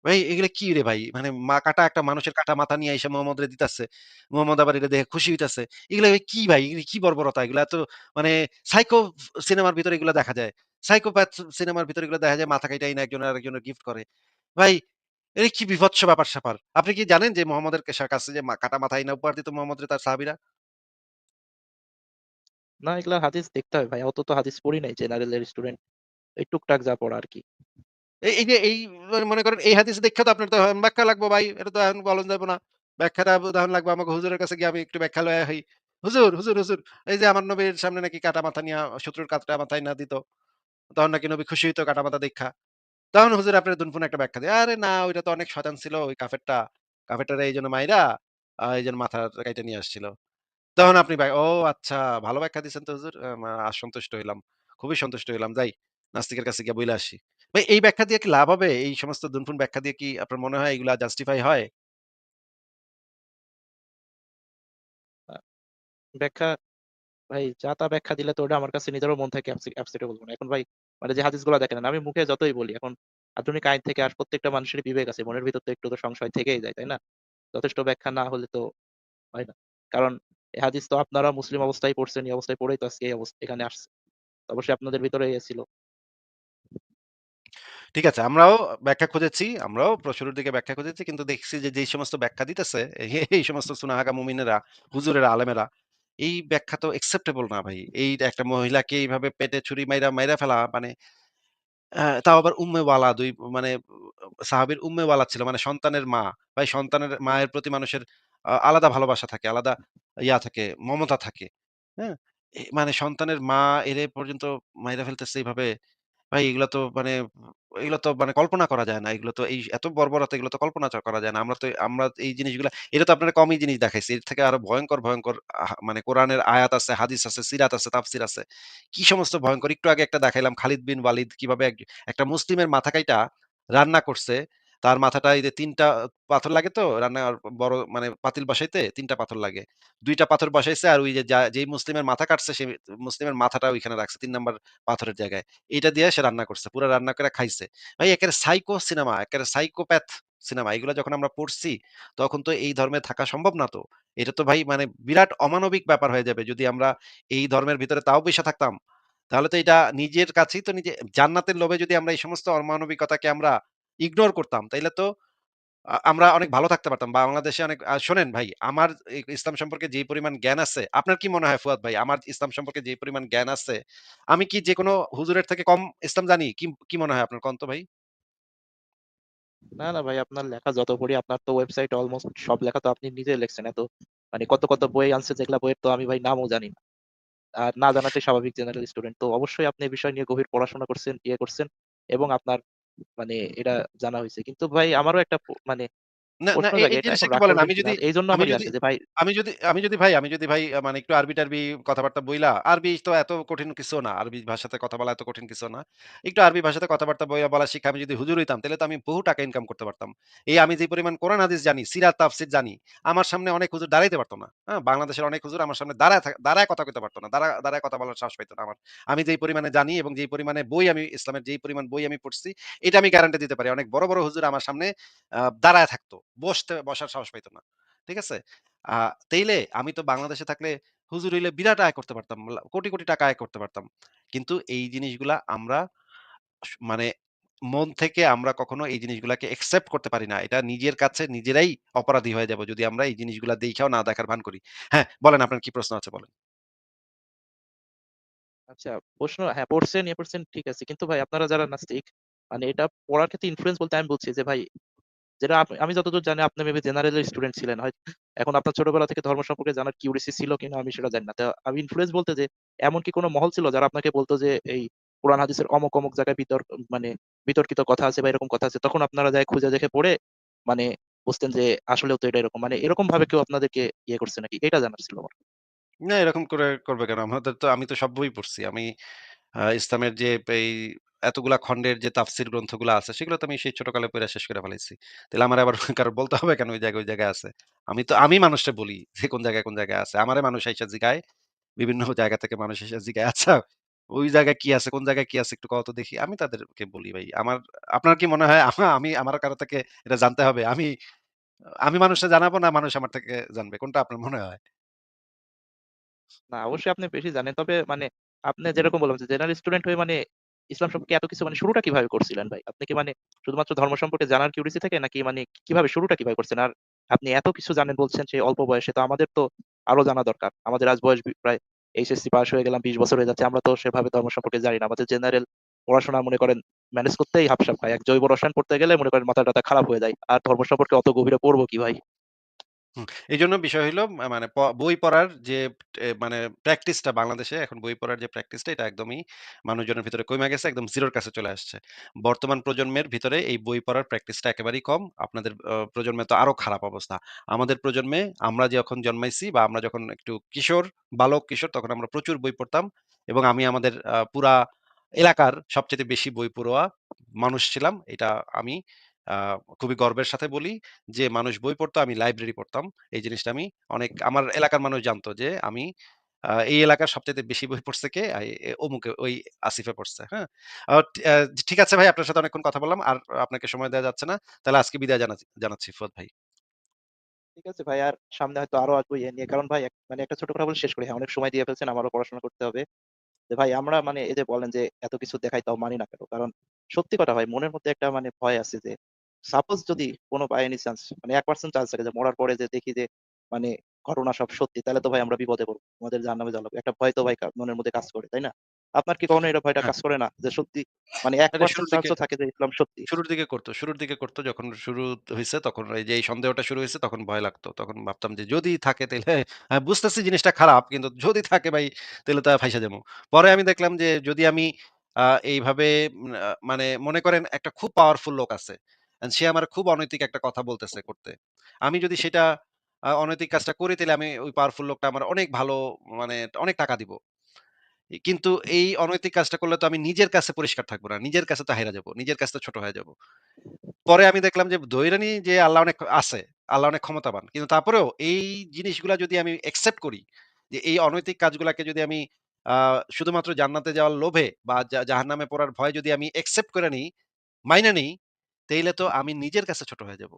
ভাই এগুলা কি রে ভাই? মানে কাটা একটা মানুষের কাটা মাথা নিয়ে আইসা মোহাম্মদরে দিতেছে। মোহাম্মদ আবার এটা দেখে খুশি হইতেছে। এগুলা ভাই কি ভাই? এগুলা কি বর্বরতা? এগুলা তো মানে সাইকো সিনেমার ভিতরে এগুলা দেখা যায়। সাইকোপ্যাথ সিনেমার ভিতরে এগুলা দেখা যায় মাথা কাইটা আইনা একজন আরেকজনের গিফট করে। ভাই এই কি বিভৎস ব্যাপার-স্যাপার! আপনি কি জানেন যে মোহাম্মদের কাছে যে কাটা মাথা আইনা উপহার দিত মোহাম্মদরে তার সাহাবীরা? না, এগুলা হাদিস দেখতে হয় ভাই। অত তো হাদিস পড়ি নাই, জেনারেলের স্টুডেন্ট। এই টুকটাক যা পড়া আরকি। এই যে মনে করেন এই হাদিস দেখে তো আপনার তো এখন ব্যাখ্যা লাগবো ভাই। এটা তো এখন বলন যাইব না। ব্যাখ্যাটা তখন লাগবে আমাকে হুজুরের কাছে গিয়ে আমি একটু ব্যাখ্যা লইয়া আহি। হুজুর এই যে আমার নবীর সামনে নাকি কাটা মাথা নিয়া শত্রুর কাটা মাথা আইনা দিত। তখন নাকি নবী খুশি হইতো কাটা মাথা দেইখা। তখন হুজুর আপনার দুনফুন একটা ব্যাখ্যা দেয়। আরে না ওইটা তো অনেক শয়তান ছিল ওই কাফেরটা। কাফেরটারে এইজন্য মাইরা এইজন্য মাথা কাইটা নিয়ে আসছিল। তখন আপনি ও আচ্ছা ভালো ব্যাখ্যা দিছেন তো হুজুর। সন্তুষ্ট হইলাম। খুবই সন্তুষ্ট হইলাম। যাই নাস্তিকের কাছে গিয়ে বইলা আসি। ভাই এই ব্যাখ্যা দিয়ে কি লাভ হবে? এই সমস্ত দুনফুন ব্যাখ্যা দিয়ে কি আপনার মনে হয় এগুলা জাস্টিফাই হয়? আ ব্যাখ্যা ভাই যা তা ব্যাখ্যা দিলে তো ওটা আমার কাছে নিজেরও মন থেকে acceptable মনে হয়। এখন ভাই মানে যে হাদিসগুলা দেখেন না, আমি মুখে যতই বলি, এখন আধুনিক আইন থেকে আর প্রত্যেকটা মানুষেরই বিবেক আছে। মনের ভিতর তো একটু তো সংশয় থেকেই যায়, তাই না? যথেষ্ট ব্যাখ্যা না হলে তো হয় না। কারণ এই হাদিস তো আপনারা মুসলিম অবস্থায় পড়ছেন, এই অবস্থায় পড়েই তো আজকে এই এখানে আসছে। তো অবশ্যই আপনাদের ভিতরে ইয়ে ছিল। ঠিক আছে আমরাও ব্যাখ্যা খুঁজেছি। আমরাও শুরুর দিকে ব্যাখ্যা খুঁজেছি। কিন্তু দেখছি যে যেই সমস্ত ব্যাখ্যা দিতেছে এই সমস্ত সুনাহাগা মুমিনেরা, হুজুরেরা, আলেমেরা এই ব্যাখ্যা তো অ্যাকসেপ্টেবল না ভাই। এই একটা মহিলাকে এইভাবে পেটে ছুরি মাইরা ফেলা মানে তাও আবার উম্মে ওয়ালা ২ মানে সাহাবীর উম্মে ওয়ালা ছিল। মানে সন্তানের মা। ভাই সন্তানের মায়ের প্রতি মানুষের আলাদা ভালোবাসা থাকে, আলাদা থাকে, মমতা থাকে। হ্যাঁ? মানে সন্তানের মা এরে পর্যন্ত মাইরা ফেলতেছে এইভাবে। ভাই এগুলো তো মানে কল্পনা করা যায় না। এগুলো তো এত বর্বরতা এগুলো তো কল্পনা করা যায় না। আমরা এই জিনিসগুলা এটা তো আপনারা কমই জিনিস দেখাইছি। এর থেকে আরো ভয়ংকর মানে কোরআনের আয়াত আছে, হাদিস আছে, সিরাত আছে, তাফসির আছে। কি সমস্ত ভয়ংকর একটু আগে একটা দেখাইলাম খালিদ বিন ওয়ালিদ কিভাবে একটা মুসলিমের মাথা কাইটা রান্না করছে। তার মাথাটা এই যে ৩ টা পাথর লাগে তো রান্নার বড় মানে পাতিল বসাইতে ৩ টা পাথর লাগে। ২ টা পাথর বসাইছে আর ওই যে যেই মুসলিমের মাথা কাটছে সেই মুসলিমের মাথাটা ওইখানে রাখছে ৩ নাম্বার পাথরের জায়গায়। এইটা দিয়ে সে রান্না করছে। পুরা রান্না করে খাইছে। ভাই একেবারে সাইকো সিনেমা, একেবারে সাইকোপ্যাথ সিনেমা এগুলা যখন আমরা পড়ছি, তখন তো এই ধর্মে থাকা সম্ভব না তো। এটা তো ভাই মানে বিরাট অমানবিক ব্যাপার হয়ে যাবে যদি আমরা এই ধর্মের ভিতরে তাও বইসা থাকতাম। তাহলে তো এটা নিজের কাছেই তো নিজে জান্নাতের লোভে যদি আমরা এই সমস্ত অমানবিকতাকে আমরা ইগনোর করতাম, তাইলে তো আমরা অনেক ভালো থাকতে পারতাম। বাংলাদেশে অনেক শোনেন ভাই, আমার ইসলাম সম্পর্কে যেই পরিমাণ জ্ঞান আছে, আপনার কি মনে হয় ফুয়াদ ভাই, আমার ইসলাম সম্পর্কে যেই পরিমাণ জ্ঞান আছে, আমি কি যেকোনো হুজুরের থেকে কম ইসলাম জানি? কি মনে হয় আপনার, কোন তো ভাই? না না ভাই, আপনার লেখা যত পড়ি, আপনার তো ওয়েবসাইট অলমোস্ট সব লেখা তো আপনি নিজে লিখছেন। এত মানে কত কত বই আনছে, যেগুলা বইয়ের তো আমি ভাই নামও জানি না। আর না জানাটাই স্বাভাবিক, জেনারেল স্টুডেন্ট তো অবশ্যই আপনি এই বিষয় নিয়ে গভীর পড়াশোনা করছেন, ইয়ে করছেন, এবং আপনার মানে এটা জানা হয়েছে। কিন্তু ভাই আমারও একটা মানে না, না প্রশ্ন এই জাগে, এটা জিনিসটা এখন একটু রাগ বলেন। করবেন কিনা, আর এই জন্য আমি বলি আর যদি কি, যে ভাই আমি যদি ভাই মানে একটু আরবি-টারবি কথাবার্তা বইলা, আরবি তো এত কঠিন কিছুও না। আরবি ভাষাতে কথা বলা এত কঠিন কিছু না। একটু আরবি ভাষাতে কথাবার্তা বইলা বলা শিখে আমি যদি হুজুর হইতাম, তাইলে তো আমি বহু টাকা ইনকাম করতে পারতাম। এই আমি যে পরিমাণ কোরআন হাদিস জানি, সিরাত তাফসীর জানি, আমার সামনে অনেক হুজুর দাঁড়াইতে পারত না। হ্যাঁ? বাংলাদেশের অনেক হুজুর আমার সামনে দাঁড়ায় কথা কইতে পারত না। দাঁড়ায় কথা বলার সাহস পাইত না আমার। আমি যেই পরিমাণে জানি এবং যেই পরিমাণে বই আমি ইসলামের যেই পরিমাণ বই আমি পড়ছি, এটা আমি গ্যারান্টি দিতে পারি। অনেক বড়, বড় হুজুর আমার সামনে দাঁড়ায় থাকতো। বসার সাহস পাইত না। ঠিক আছে? আ তেইলে আমি তো বাংলাদেশে থাকলে হুজুর হইলে বিরাট আয় করতে পারতাম। কোটি, কোটি টাকা আয় করতে পারতাম। কিন্তু এই জিনিসগুলা আমরা মানে মন থেকে আমরা কখনো এই জিনিসগুলাকে একসেপ্ট করতে পারি না। এটা নিজের কাছে নিজেরাই অপরাধী হয়ে যাব যদি আমরা এই জিনিসগুলা দেইখাও না দেখার ভান করি। হ্যাঁ, বলেন আপনার কি প্রশ্ন আছে বলেন? আচ্ছা, প্রশ্ন হ্যাঁ পড়ছেন, ইয়ে পড়ছেন ঠিক আছে। কিন্তু ভাই আপনারা যারা নাস্তিক, মানে এটা পড়ার ক্ষেত্রে ইনফ্লুয়েন্স বলতে আমি বলছি যে ভাই, যেটা আমি যতদূর জানি আপনি মেবি জেনারেল স্টুডেন্ট ছিলেন। হয় এখন আপনার ছোটবেলা থেকে ধর্ম সম্পর্কে জানার কিউরিসি ছিল কিনা আমি সেটা জানি না। তো আমি ইনফ্লুয়েন্স বলতে যে এমন কি কোনো মহল ছিল যারা আপনাকে বলতো যে এই কোরআন হাদিসের অমুক অমুক জায়গায় মানে বিতর্কিত কথা আছে বা এরকম কথা আছে, তখন আপনারা যায় খুঁজে দেখে পড়ে মানে বুঝতেন যে আসলেও তো এটা এরকম, মানে এরকম ভাবে কেউ আপনাদেরকে ইয়ে করছে নাকি, এটা জানার ছিল আমার। না এরকম করে করবে কেন? আমি তো সব বই পড়ছি। আমি ইসলামের যে এই এতগুলা খন্ডের যে তাফসীর গ্রন্থগুলা আছে সেগুলো তো আমি সেই ছোটকালে পইড়া শেষ করে ফেলাইছি। তাইলে আমার আবার কারো বলতে হবে কেন ওই জায়গায় আছে? আমি মানুষরে বলি যে কোন জায়গায় আছে। আমারে মানুষ আইসা জিগায়, বিভিন্ন জায়গা থেকে মানুষ এসে জিগায়, "আচ্ছা ওই জায়গায় কি আছে? কোন জায়গায় কি আছে একটু কও তো দেখি।" আমি তাদেরকে বলি ভাই। আপনার কি মনে হয় আমার কারো থেকে এটা জানতে হবে? আমি মানুষরে জানাবো না মানুষ আমার থেকে জানবে? কোনটা আপনার মনে হয়? না অবশ্যই আপনি বেশি জানেন। তবে মানে আপনি যেরকম বললাম যে জেনারেল স্টুডেন্ট হয়ে মানে ইসলাম সম্পর্কে এত কিছু মানে শুরুটা কিভাবে করছিলেন ভাই? আপনি কি মানে শুধুমাত্র ধর্ম সম্পর্কে জানার কিউরিসি থেকে, নাকি মানে কিভাবে শুরুটা কিভাবে করছেন? আর আপনি এত কিছু জানেন বলছেন সেই অল্প বয়সে, তো আমাদের তো আরো জানা দরকার। আমাদের আজ বয়স প্রায় এইচএসসি পাস হয়ে গেলাম, ২০ বছর হয়ে যাচ্ছে। আমরা তো সেভাবে ধর্ম সম্পর্কে জানি না। আমাদের জেনারেল পড়াশোনা মনে করেন ম্যানেজ করতেই হাফ-সাফ খায়। এক জৈব রসায়ন পড়তে গেলে মনে করেন মাথা-টাথা খারাপ হয়ে যায়। আর ধর্ম সম্পর্কে অত গভীরে পড়বো কি ভাই? এইজন্য বিষয় হইলো মানে বই পড়ার যে মানে প্র্যাকটিসটা বাংলাদেশে এখন বই পড়ার যে প্র্যাকটিসটা এটা একদমই মানুষজনের ভিতরে কইমা গেছে। একদম 0 র কাছে চলে আসছে। বর্তমান প্রজন্মের ভিতরে এই বই পড়ার প্র্যাকটিসটা একেবারেই কম। আপনাদের প্রজন্মে তো আরো খারাপ অবস্থা। আমাদের প্রজন্মে আমরা যখন জন্মাইছি বা আমরা যখন একটু বালক কিশোর তখন আমরা প্রচুর বই পড়তাম এবং আমি আমাদের পুরা এলাকার সবচাইতে বেশি বই পড়ুয়া মানুষ ছিলাম। এটা আমি আ খুবই গর্বের সাথে বলি যে মানুষ বই পড়তো, আমি লাইব্রেরি পড়তাম। এই জিনিসটা আমি আমার এলাকার মানুষ জানতো যে আমি এই এলাকার সবচাইতে বেশি বই পড়ছে কে? অমুকে ওই আসিফে পড়ছে। হ্যাঁ? আ ঠিক আছে ভাই, আপনার সাথে অনেকক্ষণ কথা বললাম। আর আপনাকে সময় দেয়া যাচ্ছে না। তাহলে আজকে বিদায় জানাচ্ছি ফুয়াদ ভাই। ঠিক আছে ভাই, আর সামনে হয়তো আরো আসবো ইয়ে নিয়ে। কারণ ভাই মানে একটা ছোট কথা বলে শেষ করি। হ্যাঁ, অনেক সময় দিয়ে ফেলছেন, আমারও পড়াশোনা করতে হবে। যে ভাই আমরা মানে এই যে বলেন যে এত কিছু দেখাই তাও মানি না কেন? কারণ সত্যি কথা ভাই, মনের মধ্যে একটা মানে ভয় আছে যে সাপোজ যদি কোনো বাই এনি চান্স মানে 1% চান্স থাকে যে মরার পরে যে দেখি যে মানে ঘটনা সব সত্যি, তাহলে তো ভাই আমরা বিপদে পড়বো। আমাদের জাহান্নামে যাওয়া লাগবে। একটা ভয় তো ভাই মনের মধ্যে কাজ করে, তাই না? আপনার কি কখনো এটা ভয়টা হ্যাঁ, কাজ করে না? যে সত্যি মানে এটা 1% চান্সও থাকে যে ইসলাম সত্যি? শুরুর দিকে করত। যখন শুরু হইছে তখন এই যে এই সন্দেহটা শুরু হইছে তখন ভয় লাগতো। তখন ভাবতাম যে যদি থাকে তাইলে বুঝতেছি জিনিসটা খারাপ কিন্তু যদি থাকে ভাই তাইলে তো ফাইসা যামু। পরে আমি দেখলাম যে যদি আমি আ এইভাবে মানে মনে করেন একটা খুব পাওয়ারফুল লোক আছে। সে আমার খুব অনৈতিক একটা কথা বলতেছে করতে। আমি যদি সেটা অনৈতিক কাজটা করি তাইলে আমি ওই পাওয়ারফুল লোকটা আমার অনেক ভালো মানে অনেক টাকা দিব। কিন্তু এই অনৈতিক কাজটা করলে তো আমি নিজের কাছে পরিষ্কার থাকবো না। নিজের কাছে তো হাইরা যাবো। নিজের কাছে তো ছোট হয়ে যাবো। পরে আমি দেখলাম যে ধইরা নিই যে আল্লাহ অনেক আছে। আল্লাহ অনেক ক্ষমতাবান। কিন্তু তারপরেও এই জিনিসগুলা যদি আমি অ্যাকসেপ্ট করি, যে এই অনৈতিক কাজগুলাকে যদি আমি আ শুধুমাত্র জান্নাতে যাওয়ার লোভে বা জাহান্নামে পড়ার ভয়ে যদি আমি অ্যাকসেপ্ট করে নিই, মাইনা নিই, তাইলে তো আমি নিজের কাছে ছোট হয়ে যাব।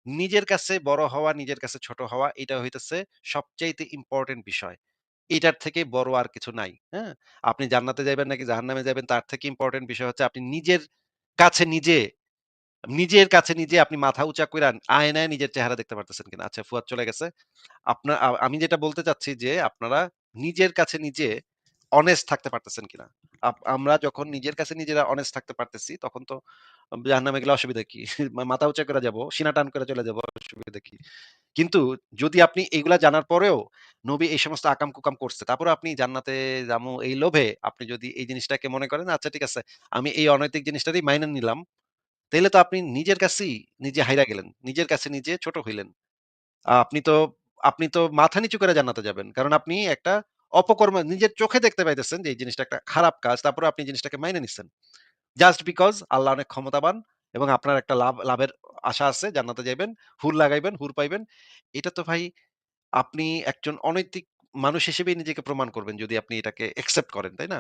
নিজের কাছে বড় হওয়া, নিজের কাছে ছোট হওয়া এটা হইতেছে সবচাইতে ইম্পোর্টেন্ট বিষয়। এটার থেকে বড় আর কিছু নাই। হ্যাঁ? আপনি জান্নাতে যাইবেন নাকি জাহান্নামে যাবেন তার থেকে ইম্পোর্টেন্ট বিষয় হচ্ছে আপনি কাছে নিজে নিজের কাছে নিজে আপনি মাথা উঁচা কইরা আয়নায় নিজের চেহারা দেখতে পারতেছেন কিনা। আচ্ছা ফুয়াদ চলে গেছে। আমি যেটা বলতে চাচ্ছি যে আপনারা নিজের কাছে নিজে অনেস্ট থাকতে পারতেছেন কিনা? আমরা যখন নিজের কাছে নিজেরা অনেস্ট থাকতে পারতেছি তখন তো জাহান্নামে গেলে অসুবিধা কি? মাথা উঁচা করে যাবো, সিনা টান করে চলে যাবো, অসুবিধা কি? কিন্তু যদি আপনি এগুলা জানার পরেও নবী এই সমস্ত আকাম-কুকাম করছে। তারপরেও আপনি জান্নাতে যামু এই লোভে আপনি যদি এই জিনিসটাকে মনে করেন, আচ্ছা ঠিক আছে, আমি এই অনৈতিক জিনিসটারই মাইনে নিলাম। তাইলে তো আপনি নিজের কাছেই নিজে হাইরা গেলেন। নিজের কাছে নিজে ছোট হইলেন। আ আপনি তো আপনি তো মাথা নিচু করে জান্নাতে যাবেন। কারণ আপনি একটা অপকর্ম নিজের চোখে দেখতে পাইতেছেন যে এই জিনিসটা একটা খারাপ কাজ। তারপরেও আপনি জিনিসটাকে মাইনে নিচ্ছেন। জাস্ট বিকজ আল্লাহ অনেক ক্ষমতাবান এবং আপনার একটা লাভের আশা আছে। জান্নাতে যাইবেন, হুর লাগাইবেন, হুর পাইবেন। এটা তো ভাই আপনি একজন অনৈতিক মানুষ হিসেবেই নিজেকে প্রমাণ করবেন যদি আপনি এটাকে অ্যাকসেপ্ট করেন, তাই না?